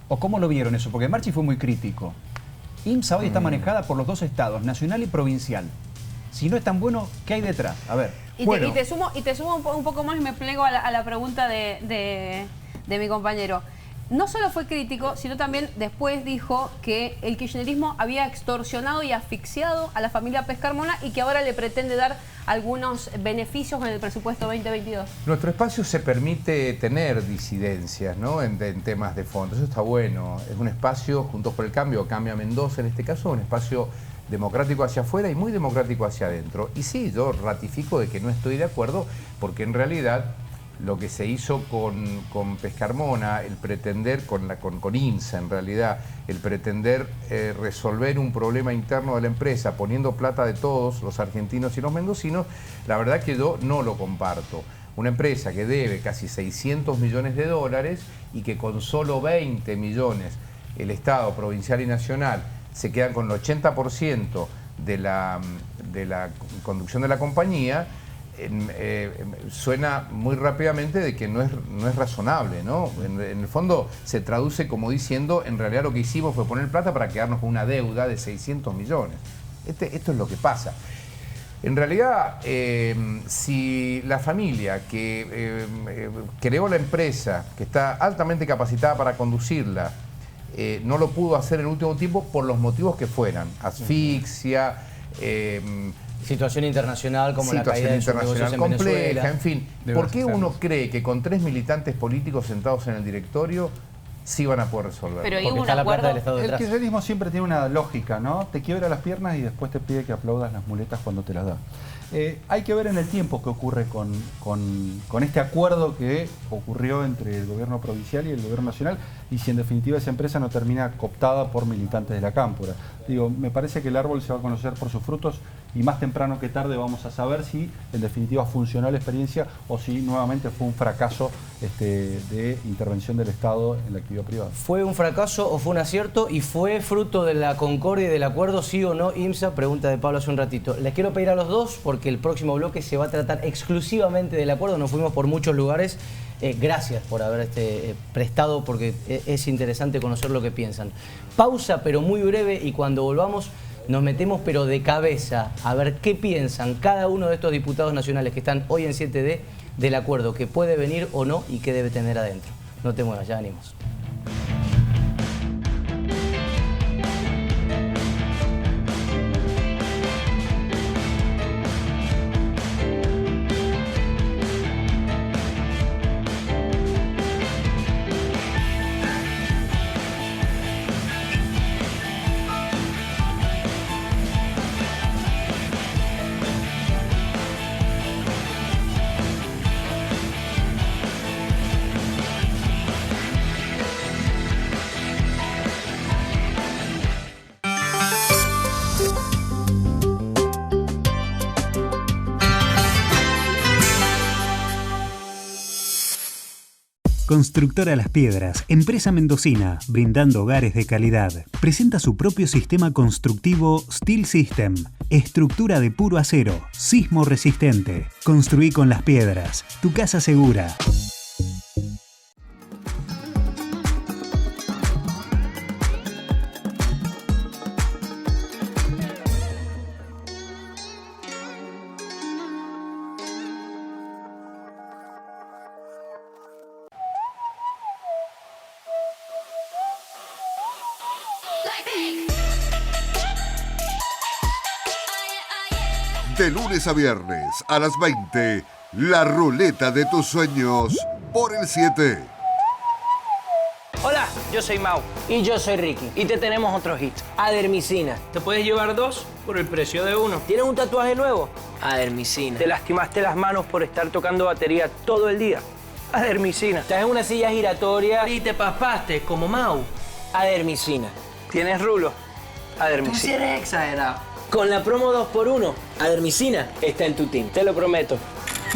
¿O cómo lo vieron eso? Porque Marchi fue muy crítico. IMSA hoy está manejada por los 2 estados, nacional y provincial. Si no es tan bueno, ¿qué hay detrás? A ver. Y te sumo un poco más y me plego a la pregunta de mi compañero. No solo fue crítico, sino también después dijo que el kirchnerismo había extorsionado y asfixiado a la familia Pescarmona y que ahora le pretende dar algunos beneficios en el presupuesto 2022. Nuestro espacio se permite tener disidencias, ¿no? en temas de fondo. Eso está bueno. Es un espacio, Juntos por el Cambio, Cambia Mendoza en este caso, un espacio democrático hacia afuera y muy democrático hacia adentro. Y sí, yo ratifico de que no estoy de acuerdo, porque en realidad lo que se hizo con Pescarmona, el pretender, con INSA en realidad, el pretender resolver un problema interno de la empresa poniendo plata de todos los argentinos y los mendocinos, la verdad que yo no lo comparto. Una empresa que debe casi 600 millones de dólares y que con solo 20 millones el Estado provincial y nacional se quedan con el 80% de la conducción de la compañía, suena muy rápidamente de que no es razonable, ¿no? En el fondo se traduce como diciendo, en realidad lo que hicimos fue poner plata para quedarnos con una deuda de 600 millones. Esto es lo que pasa. En realidad, si la familia que creó la empresa, que está altamente capacitada para conducirla, no lo pudo hacer en el último tiempo por los motivos que fueran, asfixia, situación internacional como la caída de sus negocios en compleja, Venezuela. en fin. ¿Por qué uno cree que con 3 militantes políticos sentados en el directorio sí van a poder resolver? Pero hay un acuerdo. El kirchnerismo siempre tiene una lógica, ¿no? Te quiebra las piernas y después te pide que aplaudas las muletas cuando te las da. Hay que ver en el tiempo qué ocurre con este acuerdo que ocurrió entre el gobierno provincial y el gobierno nacional, y si en definitiva esa empresa no termina cooptada por militantes de la cámpora. Digo, me parece que el árbol se va a conocer por sus frutos y más temprano que tarde vamos a saber si en definitiva funcionó la experiencia o si nuevamente fue un fracaso de intervención del Estado en la actividad privada. ¿Fue un fracaso o fue un acierto? ¿Y fue fruto de la concordia y del acuerdo, sí o no, IMSA? Pregunta de Pablo hace un ratito. Les quiero pedir a los dos, porque el próximo bloque se va a tratar exclusivamente del acuerdo. Nos fuimos por muchos lugares. Gracias por haber prestado, porque es interesante conocer lo que piensan. Pausa, pero muy breve, y cuando volvamos nos metemos pero de cabeza a ver qué piensan cada uno de estos diputados nacionales que están hoy en 7D del acuerdo que puede venir o no y qué debe tener adentro. No te muevas, ya venimos. Constructora Las Piedras, empresa mendocina, brindando hogares de calidad. Presenta su propio sistema constructivo Steel System. Estructura de puro acero, sismo resistente. Construí con Las Piedras, tu casa segura. De lunes a viernes a las 20, la ruleta de tus sueños por el 7. Hola, yo soy Mau. Y yo soy Ricky. Y te tenemos otro hit. Adermicina. Te puedes llevar 2 por el precio de 1. ¿Tienes un tatuaje nuevo? Adermicina. ¿Te lastimaste las manos por estar tocando batería todo el día? Adermicina. ¿Estás en una silla giratoria y te paspaste como Mau? Adermicina. ¿Tienes rulo? Adermicina. Tú sí eres exagerado. Con la promo 2x1, Adermicina está en tu team, te lo prometo.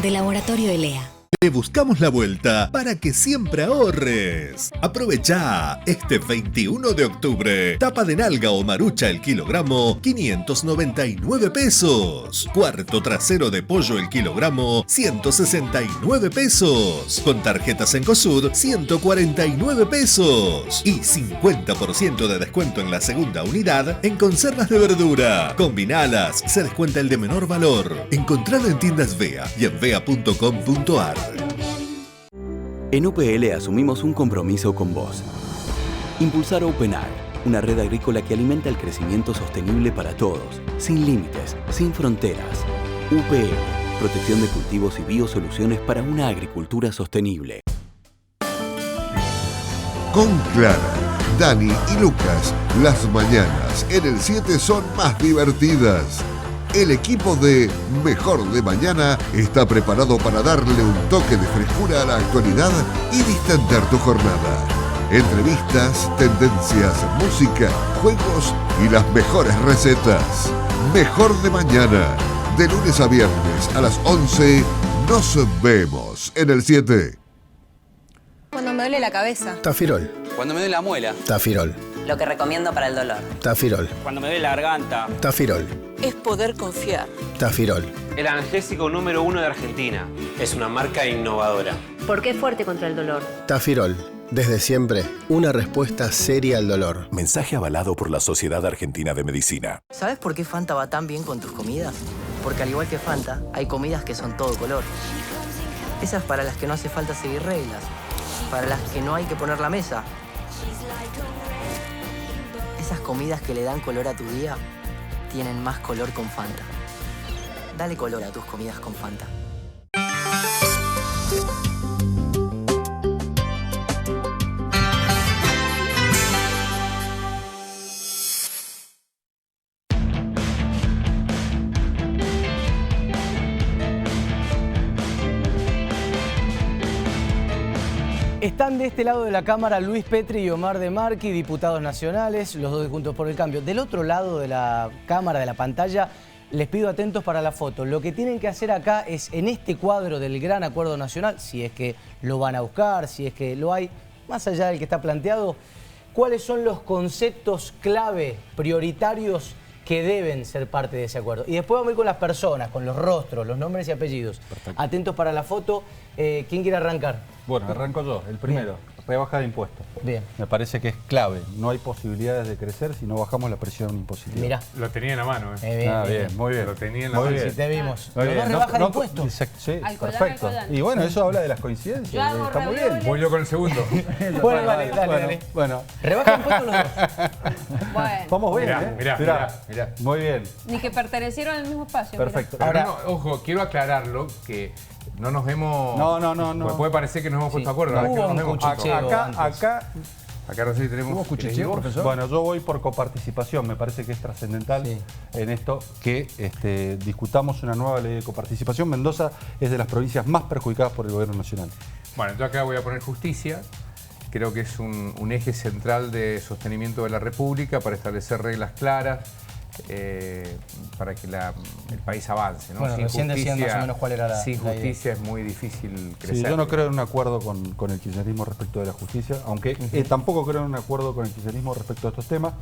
De Laboratorio Elea. Le buscamos la vuelta para que siempre ahorres. Aprovecha este 21 de octubre. Tapa de nalga o marucha el kilogramo, 599 pesos. Cuarto trasero de pollo el kilogramo, 169 pesos. Con tarjetas Cencosud, 149 pesos. Y 50% de descuento en la segunda unidad en conservas de verdura. Combinalas, se descuenta el de menor valor. Encontralo en tiendas Vea y en vea.com.ar. En UPL asumimos un compromiso con vos. Impulsar OpenAg, una red agrícola que alimenta el crecimiento sostenible para todos, sin límites, sin fronteras. UPL, protección de cultivos y biosoluciones para una agricultura sostenible. Con Clara, Dani y Lucas. Las mañanas en el 7 son más divertidas. El equipo de Mejor de Mañana está preparado para darle un toque de frescura a la actualidad y distender tu jornada. Entrevistas, tendencias, música, juegos y las mejores recetas. Mejor de Mañana, de lunes a viernes a las 11, nos vemos en el 7. Cuando me duele la cabeza. Tafirol. Cuando me duele la muela. Tafirol. Lo que recomiendo para el dolor. Tafirol. Cuando me duele la garganta. Tafirol. Es poder confiar. Tafirol. El analgésico número 1 de Argentina. Es una marca innovadora. Porque es fuerte contra el dolor. Tafirol. Desde siempre, una respuesta seria al dolor. Mensaje avalado por la Sociedad Argentina de Medicina. ¿Sabes por qué Fanta va tan bien con tus comidas? Porque al igual que Fanta, hay comidas que son todo color. Esas para las que no hace falta seguir reglas. Para las que no hay que poner la mesa. Esas comidas que le dan color a tu día tienen más color con Fanta. Dale color a tus comidas con Fanta. Están de este lado de la Cámara Luis Petri y Omar De Marchi, diputados nacionales, los dos de Juntos por el Cambio. Del otro lado de la cámara, de la pantalla, les pido atentos para la foto. Lo que tienen que hacer acá es, en este cuadro del Gran Acuerdo Nacional, si es que lo van a buscar, si es que lo hay, más allá del que está planteado, ¿cuáles son los conceptos clave, prioritarios, que deben ser parte de ese acuerdo? Y después vamos a ir con las personas, con los rostros, los nombres y apellidos. Perfecto. Atentos para la foto. ¿Quién quiere arrancar? Bueno, arranco yo. El primero, rebaja de impuestos. Bien. Me parece que es clave. No hay posibilidades de crecer si no bajamos la presión impositiva. Mirá. Lo tenía en la mano, bien, muy bien. Lo tenía en la Muy mano. bien. Si te vimos. Muy Los bien. dos rebajan impuestos. Sí, Alcohol, perfecto. alcohol. Y bueno, eso habla de las coincidencias. Yo hago Está muy ravioles. bien. Voy yo con el segundo. Bueno, dale. Bueno. Rebajan impuestos los dos. Bueno, Vamos bien, Mirá. Muy bien. ni que pertenecieron al mismo espacio. Perfecto. Pero Ahora, no, ojo, quiero aclararlo que no nos hemos... No. Porque puede parecer que nos hemos puesto de acuerdo. La verdad es que no nos hemos puesto. Acá no sé si tenemos... ¿Hubo cuchicheo, profesor? Bueno, yo voy por coparticipación. Me parece que es trascendental en esto que discutamos una nueva ley de coparticipación. Mendoza es de las provincias más perjudicadas por el gobierno nacional. Bueno, yo acá voy a poner justicia. Creo que es un eje central de sostenimiento de la República para establecer reglas claras, para que el país avance, ¿no? Bueno, recién decían más o menos cuál era la Sin idea. justicia es muy difícil crecer. Sí, yo no creo en un acuerdo con el kirchnerismo respecto de la justicia, aunque tampoco creo en un acuerdo con el kirchnerismo respecto a estos temas.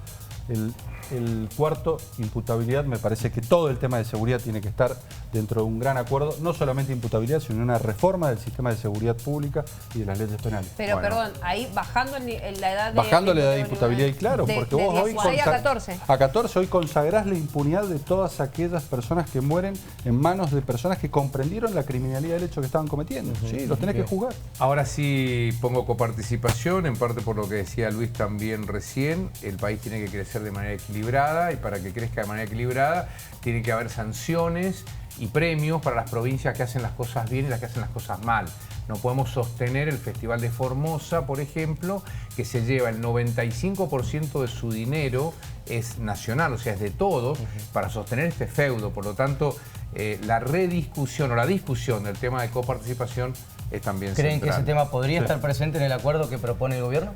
El cuarto, imputabilidad, me parece que todo el tema de seguridad tiene que estar dentro de un gran acuerdo, no solamente imputabilidad, sino una reforma del sistema de seguridad pública y de las leyes penales. Pero perdón, ahí bajando la edad de... Bajando la edad de imputabilidad, y claro, porque vos hoy... 16 a 14. A 14 hoy consagrás la impunidad de todas aquellas personas que mueren en manos de personas que comprendieron la criminalidad del hecho que estaban cometiendo. Sí, los tenés que juzgar. Ahora sí pongo coparticipación, en parte por lo que decía Luis también recién. El país tiene que crecer de manera equilibrada, y para que crezca de manera equilibrada tiene que haber sanciones y premios para las provincias que hacen las cosas bien y las que hacen las cosas mal. No podemos sostener el Festival de Formosa, por ejemplo, que se lleva el 95% de su dinero, es nacional, o sea, es de todos, para sostener este feudo. Por lo tanto, la rediscusión o la discusión del tema de coparticipación es también ¿Creen central. que ese tema podría estar presente en el acuerdo que propone el gobierno?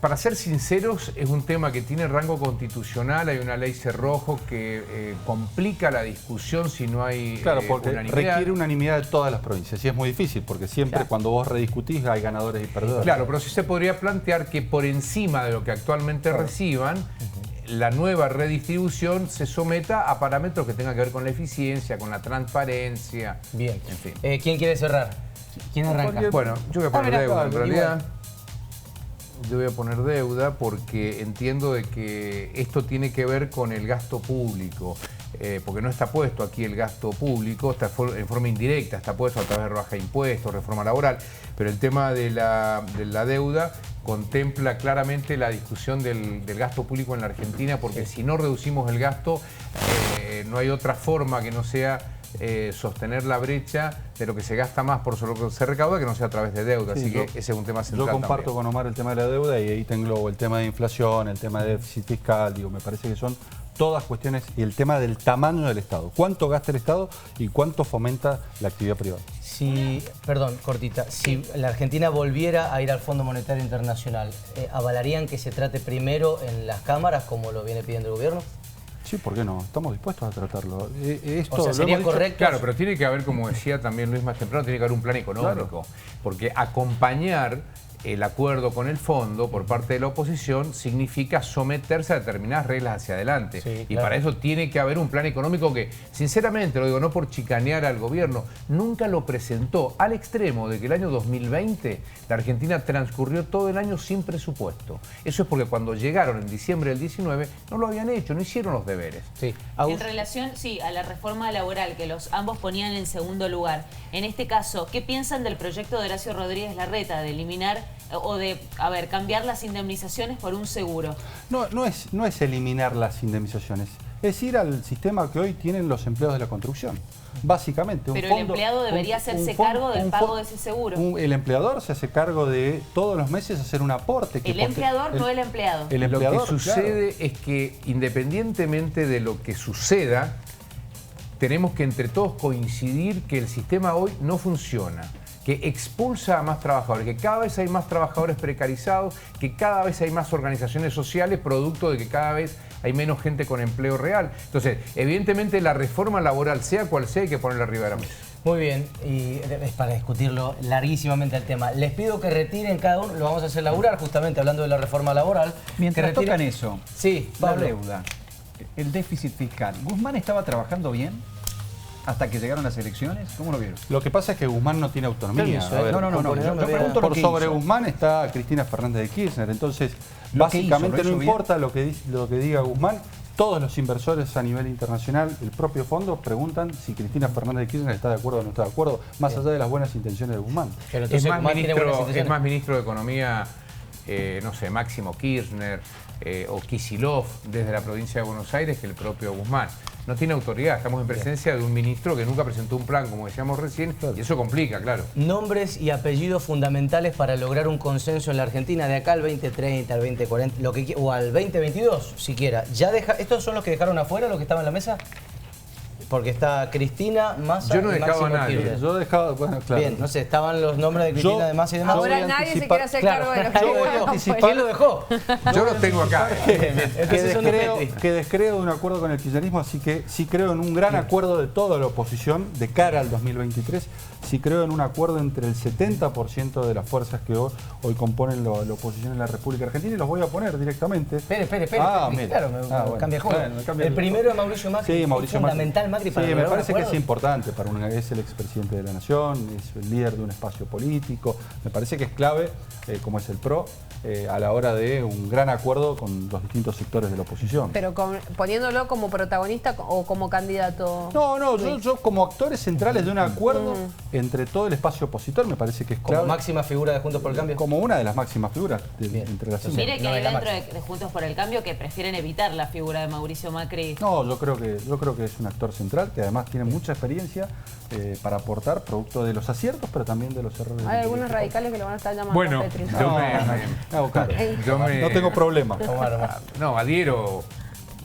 Para ser sinceros, es un tema que tiene rango constitucional. Hay una ley cerrojo que complica la discusión si no hay porque unanimidad. requiere unanimidad de todas las provincias y es muy difícil porque siempre cuando vos rediscutís hay ganadores y perdedores. Claro, pero sí se podría plantear que por encima de lo que actualmente reciban, la nueva redistribución se someta a parámetros que tengan que ver con la eficiencia, con la transparencia. Bien. En fin. ¿Quién quiere cerrar? ¿Quién arranca? Bueno, yo voy a poner deuda en realidad. Igual. Yo voy a poner deuda porque entiendo de que esto tiene que ver con el gasto público, porque no está puesto aquí el gasto público, está en forma indirecta, está puesto a través de rebaja de impuestos, reforma laboral, pero el tema de la deuda contempla claramente la discusión del gasto público en la Argentina, porque si no reducimos el gasto, no hay otra forma que no sea sostener la brecha de lo que se gasta más por lo que se recauda, que no sea a través de deuda. Sí, así que ese es un tema central. Yo comparto también con Omar el tema de la deuda y ahí te englobo el tema de inflación, el tema de déficit fiscal, digo, me parece que son todas cuestiones, y el tema del tamaño del Estado. ¿Cuánto gasta el Estado y cuánto fomenta la actividad privada? Si, perdón, cortita, si la Argentina volviera a ir al Fondo Monetario Internacional, ¿avalarían que se trate primero en las cámaras como lo viene pidiendo el gobierno? Sí, ¿por qué no? Estamos dispuestos a tratarlo. O sea, sería correcto. Claro, pero tiene que haber, como decía también Luis más temprano, tiene que haber un plan económico. Claro. Porque acompañar el acuerdo con el fondo por parte de la oposición significa someterse a determinadas reglas hacia adelante. Sí, y para eso tiene que haber un plan económico que, sinceramente, lo digo no por chicanear al gobierno, nunca lo presentó, al extremo de que el año 2020 la Argentina transcurrió todo el año sin presupuesto. Eso es porque cuando llegaron en diciembre del 19 no lo habían hecho, no hicieron los deberes. Sí. En relación, sí, a la reforma laboral que ambos ponían en segundo lugar, en este caso, ¿qué piensan del proyecto de Horacio Rodríguez Larreta de eliminar o de, cambiar las indemnizaciones por un seguro? No es eliminar las indemnizaciones, es ir al sistema que hoy tienen los empleados de la construcción. Básicamente, pero el empleado debería hacerse cargo del pago de ese seguro. El empleador se hace cargo de todos los meses hacer un aporte. El empleador, no el empleado. Lo que sucede es que, independientemente de lo que suceda, tenemos que entre todos coincidir que el sistema hoy no funciona, que expulsa a más trabajadores, que cada vez hay más trabajadores precarizados, que cada vez hay más organizaciones sociales, producto de que cada vez hay menos gente con empleo real. Entonces, evidentemente la reforma laboral, sea cual sea, hay que ponerla arriba de la mesa. Muy bien, y es para discutirlo larguísimamente el tema. Les pido que retiren cada uno, lo vamos a hacer laburar justamente hablando de la reforma laboral. Mientras tocan eso, sí, la deuda, el déficit fiscal, ¿Guzmán estaba trabajando bien hasta que llegaron las elecciones? ¿Cómo lo vieron? Lo que pasa es que Guzmán no tiene autonomía. Por sobre Guzmán está Cristina Fernández de Kirchner, entonces básicamente no importa lo que diga Guzmán. Todos los inversores a nivel internacional, el propio fondo, preguntan si Cristina Fernández de Kirchner está de acuerdo o no está de acuerdo, más allá de las buenas intenciones de Guzmán. Es más ministro de Economía, no sé, Máximo Kirchner o Kicillof desde la provincia de Buenos Aires que el propio Guzmán. No tiene autoridad, estamos en presencia de un ministro que nunca presentó un plan, como decíamos recién, y eso complica, claro. Nombres y apellidos fundamentales para lograr un consenso en la Argentina de acá al 2030, al 2040, o al 2022, siquiera. ¿Estos son los que dejaron afuera, los que estaban en la mesa? Porque está Cristina, Massa y Máximo Kirchner. Yo no dejaba a nadie. Yo dejaba, bueno, claro. Bien, no sé, estaban los nombres de Cristina, de Massa y de Massa. Ahora nadie se quiere hacer cargo de los que ¿Quién lo dejó? Yo lo tengo acá. Que descreo de un acuerdo con el kirchnerismo, así que sí creo en un gran acuerdo de toda la oposición de cara al 2023. Sí creo en un acuerdo entre el 70% de las fuerzas que hoy componen la oposición en la República Argentina, y los voy a poner directamente. Espere. Claro, me cambia el juego. El primero es Mauricio Macri. Sí, Mauricio Macri. Fundamental Macri para me parece que es importante es el expresidente de la Nación, es el líder de un espacio político. Me parece que es clave, como es el PRO, a la hora de un gran acuerdo con los distintos sectores de la oposición. Pero poniéndolo como protagonista o como candidato. No, yo como actores centrales de un acuerdo entre todo el espacio opositor, me parece que es clave. ¿Como máxima figura de Juntos por el Cambio? Como una de las máximas figuras entre las cinco. Mire que hay dentro de Juntos por el Cambio que prefieren evitar la figura de Mauricio Macri. No, yo creo que es un actor central que además tiene mucha experiencia para aportar producto de los aciertos, pero también de los errores. Hay algunos radicales que lo van a estar llamando. Bueno, no tengo problema. No, adhiero,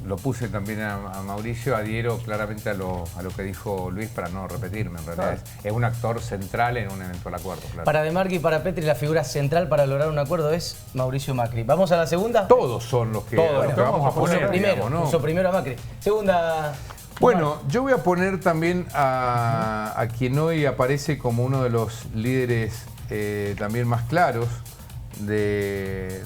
lo puse también a Mauricio, adhiero claramente a lo que dijo Luis para no repetirme. En realidad es un actor central en un eventual acuerdo. Claro. Para De Marchi y para Petri, la figura central para lograr un acuerdo es Mauricio Macri. ¿Vamos a la segunda? Todos son los que vamos a poner. Primero a Macri. Segunda... Bueno, yo voy a poner también a quien hoy aparece como uno de los líderes también más claros de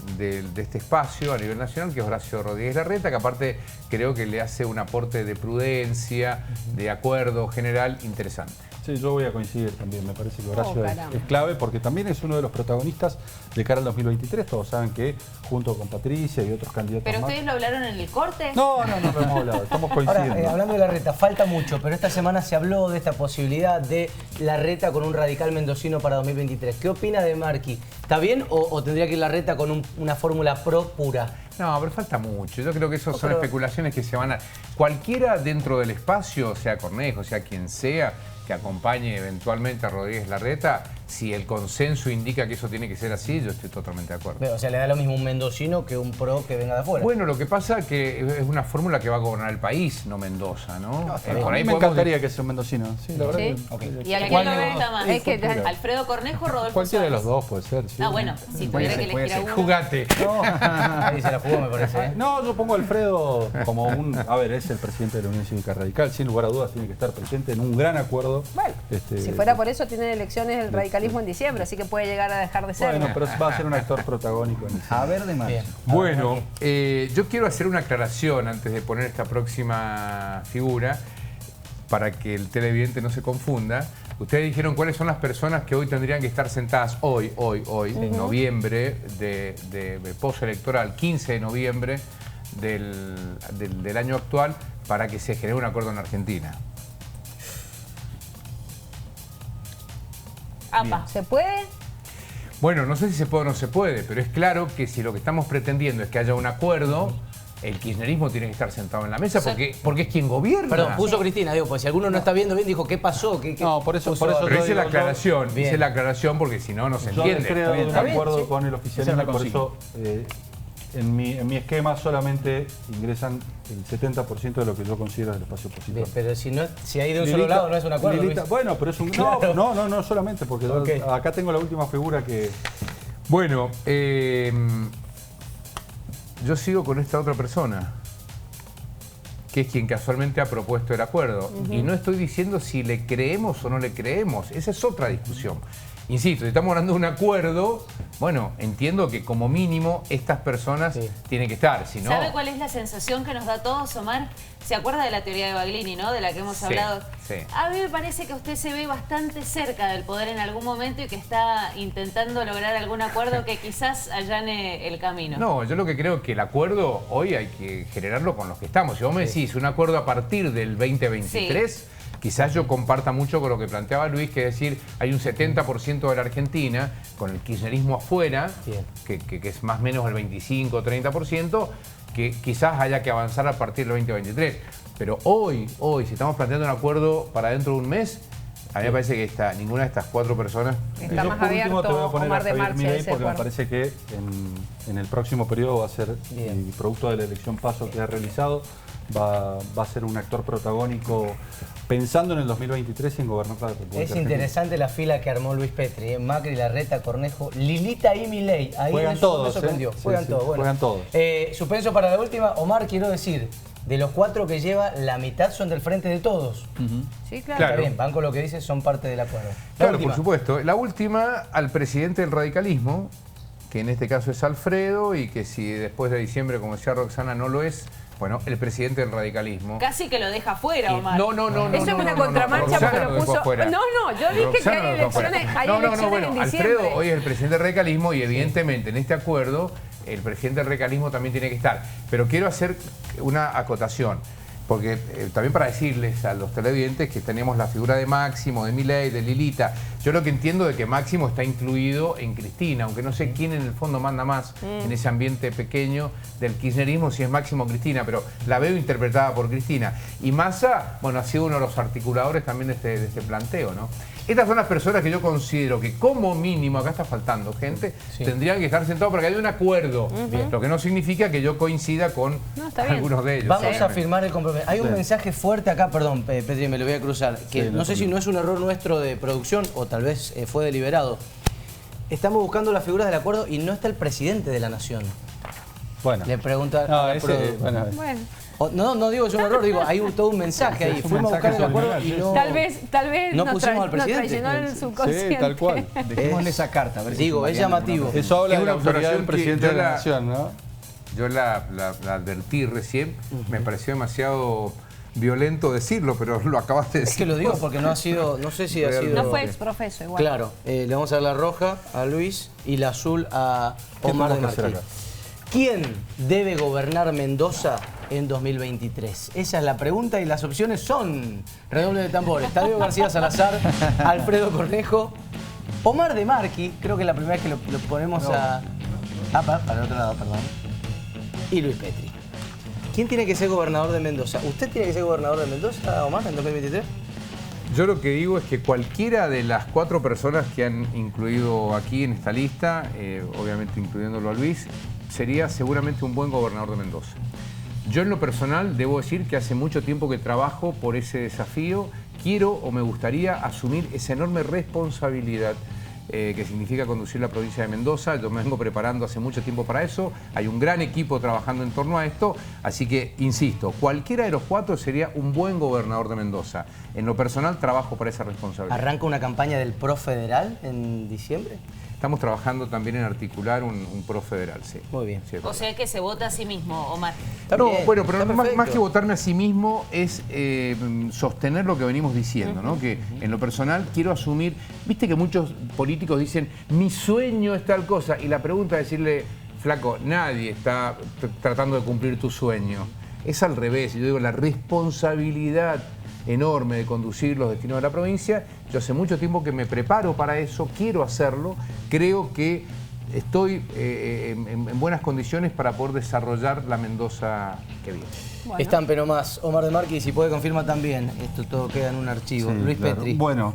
este espacio a nivel nacional, que es Horacio Rodríguez Larreta, que aparte creo que le hace un aporte de prudencia, de acuerdo general interesante. Sí, yo voy a coincidir también. Me parece que Horacio es clave porque también es uno de los protagonistas de cara al 2023. Todos saben que junto con Patricia y otros candidatos ¿Pero más... ustedes lo hablaron en el corte? No lo hemos hablado. Estamos coincidiendo. Ahora, hablando de Larreta, falta mucho, pero esta semana se habló de esta posibilidad de Larreta con un radical mendocino para 2023. ¿Qué opina de Marchi? ¿Está bien o tendría que ir Larreta con una fórmula pro pura? No, pero falta mucho. Yo creo que eso son especulaciones que se van a... Cualquiera dentro del espacio, sea Cornejo, sea quien sea, que acompañe eventualmente a Rodríguez Larreta, si el consenso indica que eso tiene que ser así, yo estoy totalmente de acuerdo. O sea, le da lo mismo un mendocino que un pro que venga de afuera. Bueno, lo que pasa es que es una fórmula que va a gobernar el país, no Mendoza, ¿no? Por ahí me encantaría que sea un mendocino. Sí, la verdad. ¿Sí? ¿Y a quién lo gusta más? ¿Alfredo Cornejo o Rodolfo Cualquiera de Suárez? los dos puede ser, sí. Ah, bueno, si tuviera que elegir a uno. Jugate. No, ahí se la jugó, me parece. No, yo pongo a Alfredo como un... A ver, es el presidente de la Unión Cívica Radical. Sin lugar a dudas tiene que estar presente en un gran acuerdo. Bueno, si fuera por eso tienen elecciones el radicalismo en diciembre, así que puede llegar a dejar de ser. Bueno, pero va a ser un actor protagónico. A ver, de más. Bueno, yo quiero hacer una aclaración antes de poner esta próxima figura para que el televidente no se confunda. Ustedes dijeron cuáles son las personas que hoy tendrían que estar sentadas en noviembre de postelectoral, 15 de noviembre del año actual, para que se genere un acuerdo en Argentina. ¿Se puede? Bueno, no sé si se puede o no se puede, pero es claro que si lo que estamos pretendiendo es que haya un acuerdo, el kirchnerismo tiene que estar sentado en la mesa porque es quien gobierna. Perdón, puso Cristina, digo, pues si alguno no está viendo bien, dijo, ¿qué pasó? No, por eso pero hice la aclaración, hice la aclaración porque si no, no se entiende. Yo creo de un acuerdo con el oficialismo, por eso en mi esquema solamente ingresan el 70% de lo que yo considero el espacio positivo. Bien, pero si hay de un solo lado no es un acuerdo. Bueno, pero es un... Claro. No solamente, porque acá tengo la última figura que... Bueno, yo sigo con esta otra persona, que es quien casualmente ha propuesto el acuerdo. Y no estoy diciendo si le creemos o no le creemos, esa es otra discusión. Insisto, si estamos hablando de un acuerdo, bueno, entiendo que como mínimo estas personas tienen que estar, si no... ¿Sabe cuál es la sensación que nos da a todos, Omar? ¿Se acuerda de la teoría de Baglini, no? De la que hemos hablado. Sí. A mí me parece que usted se ve bastante cerca del poder en algún momento y que está intentando lograr algún acuerdo que quizás allane el camino. No, yo lo que creo es que el acuerdo hoy hay que generarlo con los que estamos. Si vos me decís un acuerdo a partir del 2023... Quizás yo comparta mucho con lo que planteaba Luis, que es decir, hay un 70% de la Argentina, con el kirchnerismo afuera, que es más o menos el 25 o 30%, que quizás haya que avanzar a partir del 2023. Pero hoy, si estamos planteando un acuerdo para dentro de un mes, a mí me parece que ninguna de estas cuatro personas... Está más abierto te voy a poner Omar de Javier Marchi, Milei porque me parece que en el próximo periodo va a ser, y producto de la elección PASO que ha realizado, va a ser un actor protagónico pensando en el 2023 y en gobernar la República. Es interesante la fila que armó Luis Petri, Macri, Larreta, Cornejo, Lilita y Milei. Ahí juegan todos, me sorprendió. Juegan todos. Bueno, juegan todos. Suspenso para la última. Omar, quiero decir, de los cuatro que lleva, la mitad son del Frente de Todos. Sí, claro. Está bien, van con lo que dice, son parte del acuerdo. Claro, por supuesto. La última, al presidente del radicalismo, que en este caso es Alfredo, y que si después de diciembre, como decía Roxana, no lo es, bueno, el presidente del radicalismo. Casi que lo deja fuera, Omar. No. Eso es una contramarcha porque lo puso... No, yo dije que hay elecciones en diciembre. Alfredo hoy es el presidente del radicalismo y evidentemente en este acuerdo el presidente del radicalismo también tiene que estar. Pero quiero hacer una acotación, porque también para decirles a los televidentes que tenemos la figura de Máximo, de Milei, de Lilita. Yo lo que entiendo de que Máximo está incluido en Cristina, aunque no sé quién en el fondo manda más en ese ambiente pequeño del kirchnerismo, si es Máximo o Cristina, pero la veo interpretada por Cristina. Y Massa, bueno, ha sido uno de los articuladores también de este planteo, ¿no? Estas son las personas que yo considero que como mínimo, acá está faltando gente, tendrían que estar sentados para que haya un acuerdo. Lo que no significa que yo coincida con algunos de ellos. Vamos a firmar el compromiso. Hay un mensaje fuerte acá, perdón, Petri, me lo voy a cruzar, que no sé si no es un error nuestro de producción o tal vez fue deliberado. Estamos buscando las figuras del acuerdo y no está el presidente de la Nación. Bueno. Le pregunta Bueno. No digo es un error, digo, hay todo un mensaje ahí. Fuimos a buscar el acuerdo y no... Tal vez no pusimos al presidente. Traicionó el subconsciente. Sí, tal cual. Dejémosle esa carta. A ver digo, es llamativo. Eso habla de la autoridad del presidente de la Nación, ¿no? Yo la advertí recién, me pareció demasiado violento decirlo, pero lo acabas de decir. Es que lo digo porque no ha sido, no sé si ha sido... No fue exprofeso igual. Claro, le vamos a dar la roja a Luis y la azul a Omar de Marquí. ¿Quién debe gobernar Mendoza en 2023? Esa es la pregunta y las opciones son, redoble de tambores, Tadeo García Salazar, Alfredo Cornejo, Omar de Marquí, creo que es la primera vez que lo ponemos para el otro lado, perdón, y Luis Petri. ¿Quién tiene que ser gobernador de Mendoza? ¿Usted tiene que ser gobernador de Mendoza, Omar, en 2023? Yo lo que digo es que cualquiera de las 4 personas que han incluido aquí en esta lista, obviamente incluyéndolo a Luis, sería seguramente un buen gobernador de Mendoza. Yo en lo personal debo decir que hace mucho tiempo que trabajo por ese desafío. Quiero o me gustaría asumir esa enorme responsabilidad que significa conducir la provincia de Mendoza. Yo me vengo preparando hace mucho tiempo para eso. Hay un gran equipo trabajando en torno a esto. Así que, insisto, cualquiera de los 4 sería un buen gobernador de Mendoza. En lo personal trabajo para esa responsabilidad. ¿Arranca una campaña del PRO federal en diciembre? Estamos trabajando también en articular un PRO federal, sí. Muy bien. Sí, o sea que se vota a sí mismo, Omar. No, bueno, pero más que votarme a sí mismo es sostener lo que venimos diciendo, ¿no? Que en lo personal quiero asumir, viste que muchos políticos dicen, mi sueño es tal cosa, y la pregunta es decirle, flaco, nadie está tratando de cumplir tu sueño. Es al revés, yo digo, la responsabilidad enorme de conducir los destinos de la provincia. Yo hace mucho tiempo que me preparo para eso, quiero hacerlo, creo que estoy en buenas condiciones para poder desarrollar la Mendoza que viene. Bueno. Estampe nomás, Omar de Marquí, si puede confirmar también, esto todo queda en un archivo. Sí, Luis claro. Petri. Bueno,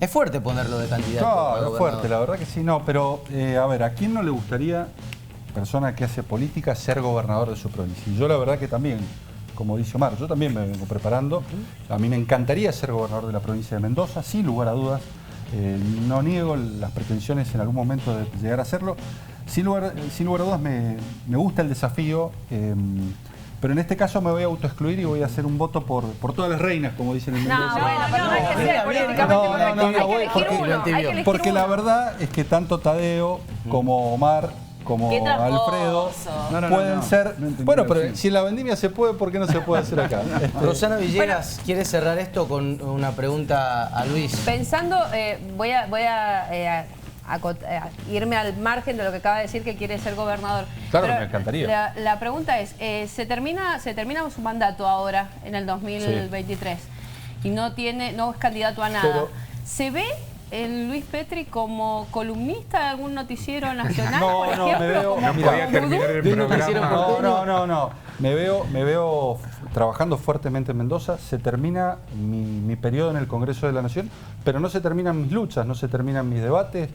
es fuerte ponerlo de candidato. No, es fuerte, la verdad que sí, no, pero a ver, ¿a quién no le gustaría, persona que hace política, ser gobernador de su provincia? Y yo la verdad que también, como dice Omar, yo también me vengo preparando. A mí me encantaría ser gobernador de la provincia de Mendoza, sin lugar a dudas. No niego las pretensiones en algún momento de llegar a hacerlo. Sin lugar a dudas me gusta el desafío, pero en este caso me voy a autoexcluir y voy a hacer un voto por todas las reinas, como dicen en Mendoza. No hay que ser políticamente correcto. Porque la verdad es que tanto Tadeo como Omar, como Alfredo, pueden ser... Bueno, pero si en la vendimia se puede, ¿por qué no se puede hacer acá? Rosana Villegas quiere cerrar esto con una pregunta a Luis. Pensando, voy a irme al margen de lo que acaba de decir, que quiere ser gobernador. Claro, pero me encantaría. La pregunta es, se termina su mandato ahora, en el 2023, y no es candidato a nada. ¿Se ve el Luis Petri como columnista de algún noticiero nacional, por ejemplo? No. Me veo trabajando fuertemente en Mendoza. Se termina mi periodo en el Congreso de la Nación, pero no se terminan mis luchas, no se terminan mis debates.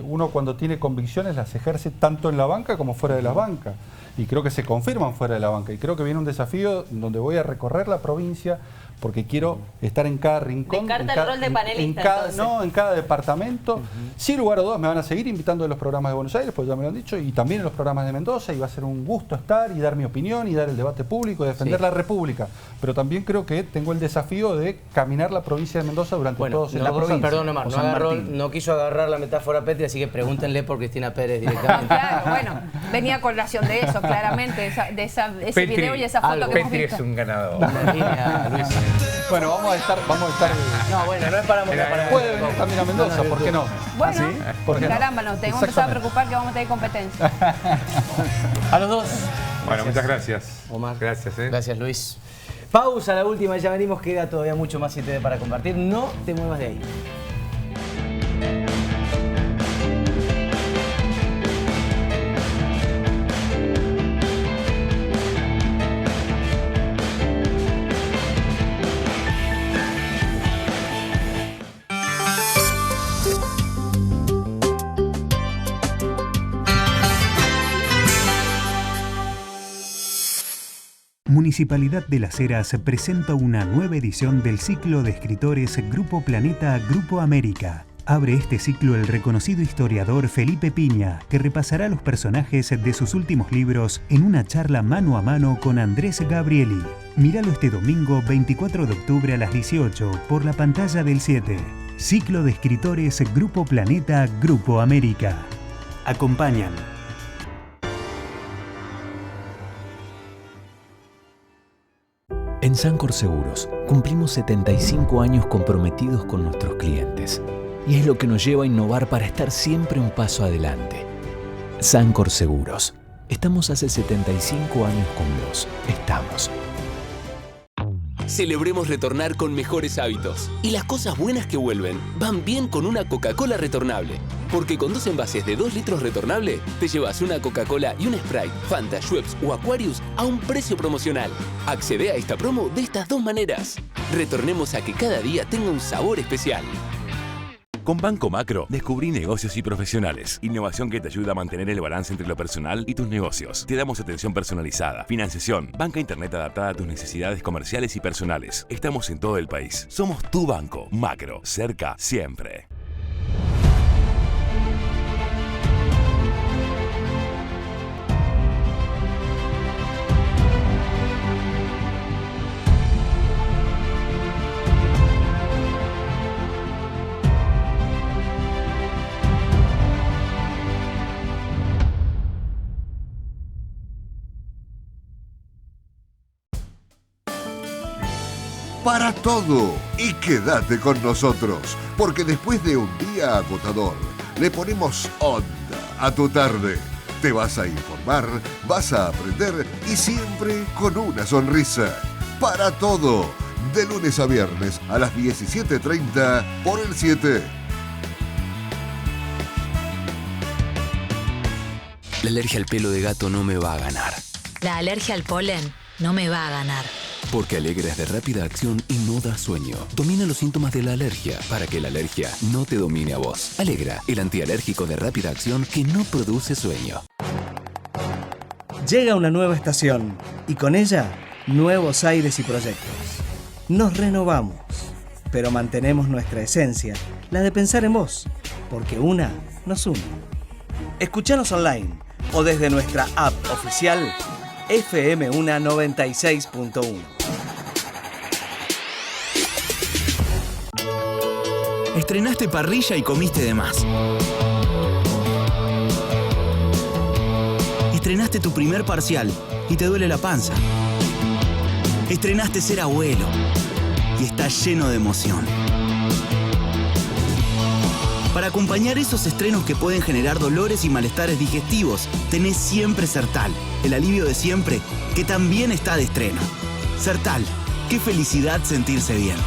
Uno cuando tiene convicciones las ejerce tanto en la banca como fuera de la banca. Y creo que se confirman fuera de la banca. Y creo que viene un desafío donde voy a recorrer la provincia, porque quiero estar en cada rincón. Descarta el rol de panelista, en cada departamento. Sin lugar a dudas me van a seguir invitando a los programas de Buenos Aires, pues ya me lo han dicho, y también en los programas de Mendoza, y va a ser un gusto estar y dar mi opinión y dar el debate público y defender la República. Pero también creo que tengo el desafío de caminar la provincia de Mendoza durante todos estos años. Perdón, Omar, no quiso agarrar la metáfora Petri, así que pregúntenle por Cristina Pérez directamente. Claro, bueno, venía con relación de eso, claramente, de ese video y esa foto que hemos Petri visto. es un ganador. Bueno, vamos a estar. No, bueno, no es para puede venir también a Mendoza, ¿por qué no? Bueno, ¿Por qué no? caramba, nos tenemos que empezar a preocupar que vamos a tener competencia. A los dos. Bueno, muchas gracias. Omar. Gracias, Gracias, Luis. Pausa, la última, ya venimos, queda todavía mucho más 7D para compartir. No te muevas de ahí. Municipalidad de Las Heras presenta una nueva edición del ciclo de escritores Grupo Planeta, Grupo América. Abre este ciclo el reconocido historiador Felipe Piña, que repasará los personajes de sus últimos libros en una charla mano a mano con Andrés Gabrieli. Míralo este domingo 24 de octubre a las 18 por la pantalla del 7. Ciclo de escritores Grupo Planeta, Grupo América. Acompañan En Sancor Seguros cumplimos 75 años comprometidos con nuestros clientes y es lo que nos lleva a innovar para estar siempre un paso adelante. Sancor Seguros. Estamos hace 75 años con vos. Estamos. Celebremos retornar con mejores hábitos. Y las cosas buenas que vuelven van bien con una Coca-Cola retornable. Porque con 2 envases de 2 litros retornable, te llevas una Coca-Cola y un Sprite, Fanta, Schweppes o Aquarius a un precio promocional. Accede a esta promo de estas 2 maneras. Retornemos a que cada día tenga un sabor especial. Con Banco Macro, descubrí negocios y profesionales. Innovación que te ayuda a mantener el balance entre lo personal y tus negocios. Te damos atención personalizada, financiación, banca internet adaptada a tus necesidades comerciales y personales. Estamos en todo el país. Somos tu banco. Macro. Cerca siempre. Para todo y quédate con nosotros, porque después de un día agotador, le ponemos onda a tu tarde. Te vas a informar, vas a aprender y siempre con una sonrisa. Para todo, de lunes a viernes a las 17:30 por el 7. La alergia al pelo de gato no me va a ganar. La alergia al polen no me va a ganar. Porque Alegra es de rápida acción y no da sueño. Domina los síntomas de la alergia para que la alergia no te domine a vos. Alegra, el antialérgico de rápida acción que no produce sueño. Llega una nueva estación y con ella nuevos aires y proyectos. Nos renovamos, pero mantenemos nuestra esencia, la de pensar en vos, porque una nos une. Escuchanos online o desde nuestra app oficial FM UNA 96.1. Estrenaste parrilla y comiste de más. Estrenaste tu primer parcial y te duele la panza. Estrenaste ser abuelo y estás lleno de emoción. Para acompañar esos estrenos que pueden generar dolores y malestares digestivos, tenés siempre Sertal, el alivio de siempre, que también está de estreno. Sertal, qué felicidad sentirse bien.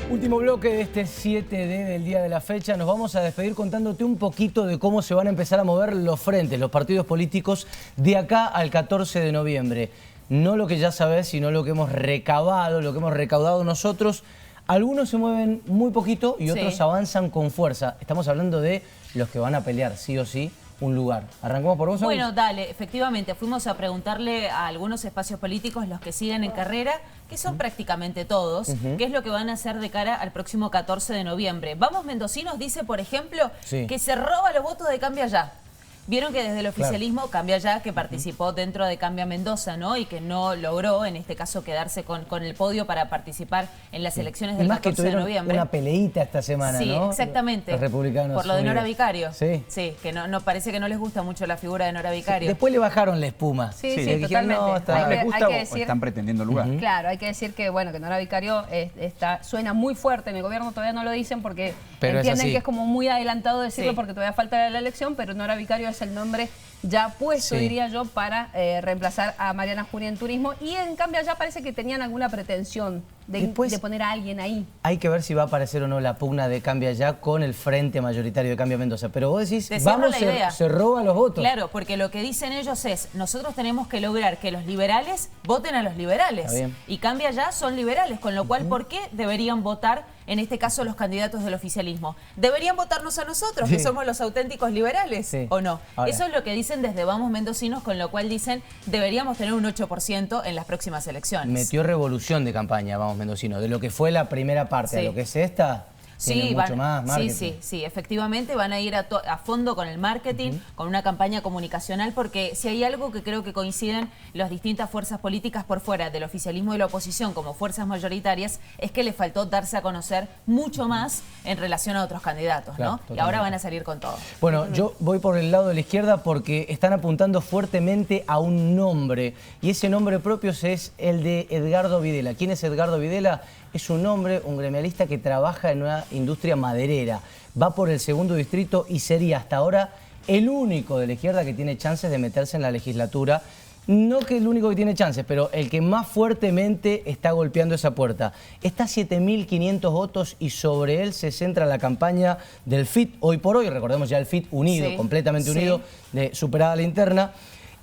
Último bloque de este 7D del día de la fecha. Nos vamos a despedir contándote un poquito de cómo se van a empezar a mover los frentes, los partidos políticos de acá al 14 de noviembre. No lo que ya sabés, sino lo que hemos recabado, lo que hemos recaudado nosotros. Algunos se mueven muy poquito y otros avanzan con fuerza. Estamos hablando de los que van a pelear sí o sí un lugar. ¿Arrancamos por vos? Bueno, dale, efectivamente, fuimos a preguntarle a algunos espacios políticos, los que siguen en carrera, que son prácticamente todos, qué es lo que van a hacer de cara al próximo 14 de noviembre. Vamos Mendocinos dice, por ejemplo, que se roba los votos de Cambia Ya. Vieron que desde el oficialismo, Cambia Ya, que participó dentro de Cambia Mendoza, ¿no? Y que no logró, en este caso, quedarse con el podio para participar en las elecciones del 14 de noviembre. Una peleita esta semana, sí, ¿no? Exactamente. Los republicanos. Por lo de Nora Vicario. Sí. Sí, que no parece que no les gusta mucho la figura de Nora Vicario. Sí, después le bajaron la espuma. Sí, totalmente. No, ¿les gusta o están pretendiendo el lugar? Claro, hay que decir que, bueno, que Nora Vicario suena muy fuerte. En el gobierno todavía no lo dicen porque entienden que es como muy adelantado decirlo porque todavía falta la elección, pero Nora Vicario es el nombre ya puesto, diría yo, para reemplazar a Mariana Junia en turismo. Y en cambio ya parece que tenían alguna pretensión de poner a alguien ahí. Hay que ver si va a aparecer o no la pugna de Cambia Ya con el frente mayoritario de Cambia Mendoza. Pero vos decís, se roba los votos. Claro, porque lo que dicen ellos es, nosotros tenemos que lograr que los liberales voten a los liberales. Y Cambia Ya son liberales, con lo cual, ¿por qué deberían votar, en este caso, los candidatos del oficialismo? ¿Deberían votarnos a nosotros, que somos los auténticos liberales, o no? Ahora, eso es lo que dicen desde Vamos Mendocinos, con lo cual dicen, deberíamos tener un 8% en las próximas elecciones. Metió revolución de campaña, Vamos Mendocinos, de lo que fue la primera parte a lo que es esta. Sí, mucho más marketing. Sí, efectivamente van a ir a fondo con el marketing, con una campaña comunicacional, porque si hay algo que creo que coinciden las distintas fuerzas políticas por fuera del oficialismo y la oposición como fuerzas mayoritarias, es que le faltó darse a conocer mucho más en relación a otros candidatos, claro, ¿no? Y ahora van a salir con todo. Bueno, yo voy por el lado de la izquierda porque están apuntando fuertemente a un nombre, y ese nombre propio es el de Edgardo Videla. ¿Quién es Edgardo Videla? Es un hombre, un gremialista que trabaja en una industria maderera. Va por el segundo distrito y sería hasta ahora el único de la izquierda que tiene chances de meterse en la legislatura. No que el único que tiene chances, pero el que más fuertemente está golpeando esa puerta. Está a 7.500 votos y sobre él se centra la campaña del FIT hoy por hoy. Recordemos ya el FIT unido, completamente unido, de superada la interna.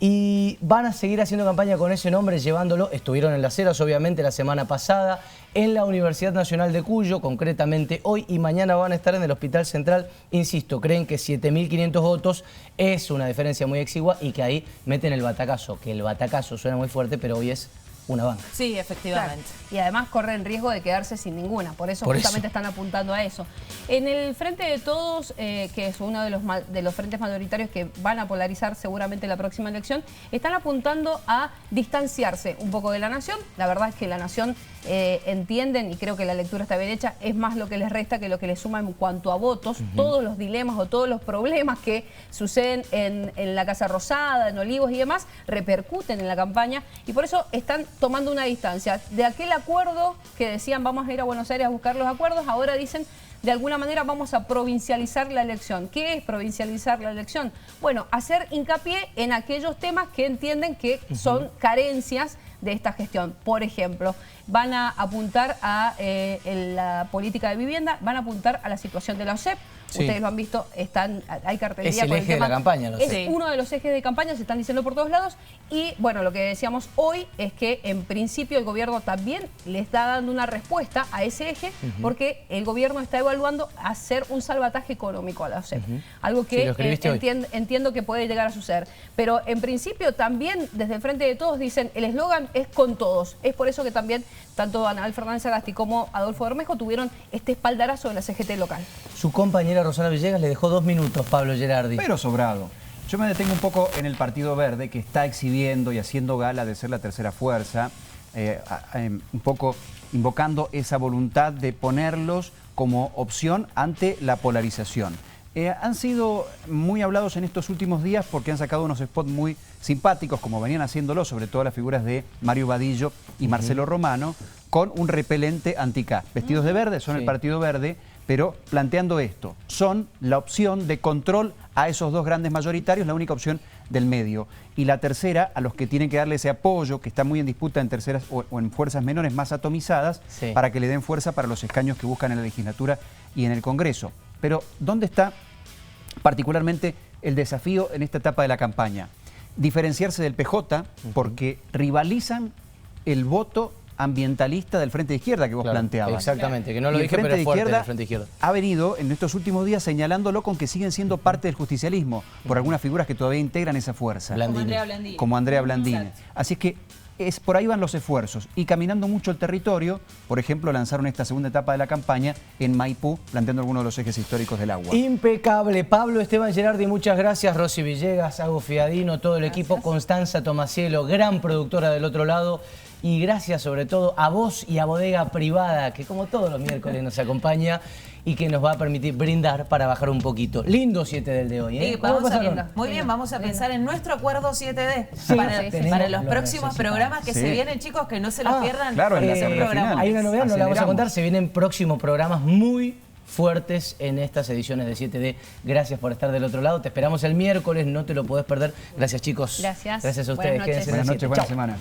Y van a seguir haciendo campaña con ese nombre, llevándolo. Estuvieron en Las Heras, obviamente, la semana pasada, en la Universidad Nacional de Cuyo, concretamente hoy, y mañana van a estar en el Hospital Central. Insisto, creen que 7.500 votos es una diferencia muy exigua y que ahí meten el batacazo, que el batacazo suena muy fuerte, pero hoy es una banca. Sí, efectivamente. Claro. Y además corren riesgo de quedarse sin ninguna, por eso justamente están apuntando a eso. En el Frente de Todos, que es uno de los frentes mayoritarios que van a polarizar seguramente la próxima elección, están apuntando a distanciarse un poco de la Nación. La verdad es que la Nación entienden, y creo que la lectura está bien hecha, es más lo que les resta que lo que les suma en cuanto a votos. Todos los dilemas o todos los problemas que suceden en la Casa Rosada, en Olivos y demás, repercuten en la campaña, y por eso están tomando una distancia. De aquel acuerdo que decían vamos a ir a Buenos Aires a buscar los acuerdos, ahora dicen de alguna manera vamos a provincializar la elección. ¿Qué es provincializar la elección? Bueno, hacer hincapié en aquellos temas que entienden que son carencias de esta gestión. Por ejemplo, van a apuntar a la política de vivienda, van a apuntar a la situación de la OSEP. Ustedes lo han visto, hay cartelería. Es el eje de la campaña. Es uno de los ejes de campaña, se están diciendo por todos lados. Y bueno, lo que decíamos hoy es que en principio el gobierno también le está dando una respuesta a ese eje, porque el gobierno está evaluando hacer un salvataje económico a la OSEP. Algo que entiendo que puede llegar a suceder. Pero en principio también desde el Frente de Todos dicen, el eslogan es con todos. Es por eso que también tanto Anabel Fernández Agasti como Adolfo Bermejo tuvieron este espaldarazo de la CGT local. Su compañera Rosana Villegas le dejó 2 minutos, Pablo Gerardi. Pero sobrado. Yo me detengo un poco en el Partido Verde, que está exhibiendo y haciendo gala de ser la tercera fuerza, un poco invocando esa voluntad de ponerlos como opción ante la polarización. Han sido muy hablados en estos últimos días porque han sacado unos spots muy simpáticos, como venían haciéndolo, sobre todo las figuras de Mario Vadillo y Marcelo Romano, con un repelente anti-K. Vestidos de verde, son el Partido Verde, pero planteando esto, son la opción de control a esos dos grandes mayoritarios, la única opción del medio. Y la tercera, a los que tienen que darle ese apoyo, que está muy en disputa en terceras o en fuerzas menores más atomizadas, para que le den fuerza para los escaños que buscan en la legislatura y en el Congreso. Pero, ¿dónde está particularmente el desafío en esta etapa de la campaña? Diferenciarse del PJ, porque rivalizan el voto ambientalista del Frente de Izquierda que vos planteabas. Exactamente, que no lo dije, pero es fuerte el Frente de Izquierda. Ha venido en estos últimos días señalándolo con que siguen siendo parte del justicialismo por algunas figuras que todavía integran esa fuerza. Como Andrea Blandini. Así es que por ahí van los esfuerzos. Y caminando mucho el territorio, por ejemplo, lanzaron esta segunda etapa de la campaña en Maipú, planteando algunos de los ejes históricos del agua. Impecable. Pablo Esteban Gerardi, muchas gracias. Rosy Villegas, Agus Fiadino, todo el equipo. Constanza Tomasielo, gran productora del otro lado. Y gracias sobre todo a vos y a Bodega Privada, que como todos los miércoles nos acompaña y que nos va a permitir brindar para bajar un poquito. Lindo 7D del de hoy, ¿eh? Sí, muy bien, vamos a pensar en nuestro acuerdo 7D para los próximos programas que se vienen, chicos, que no se los pierdan. Claro, hay una novedad, no la vamos a contar, se vienen próximos programas muy fuertes en estas ediciones de 7D. Gracias por estar del otro lado. Te esperamos el miércoles, no te lo podés perder. Gracias, chicos. Gracias. Gracias a ustedes. Buenas noches, buena semana.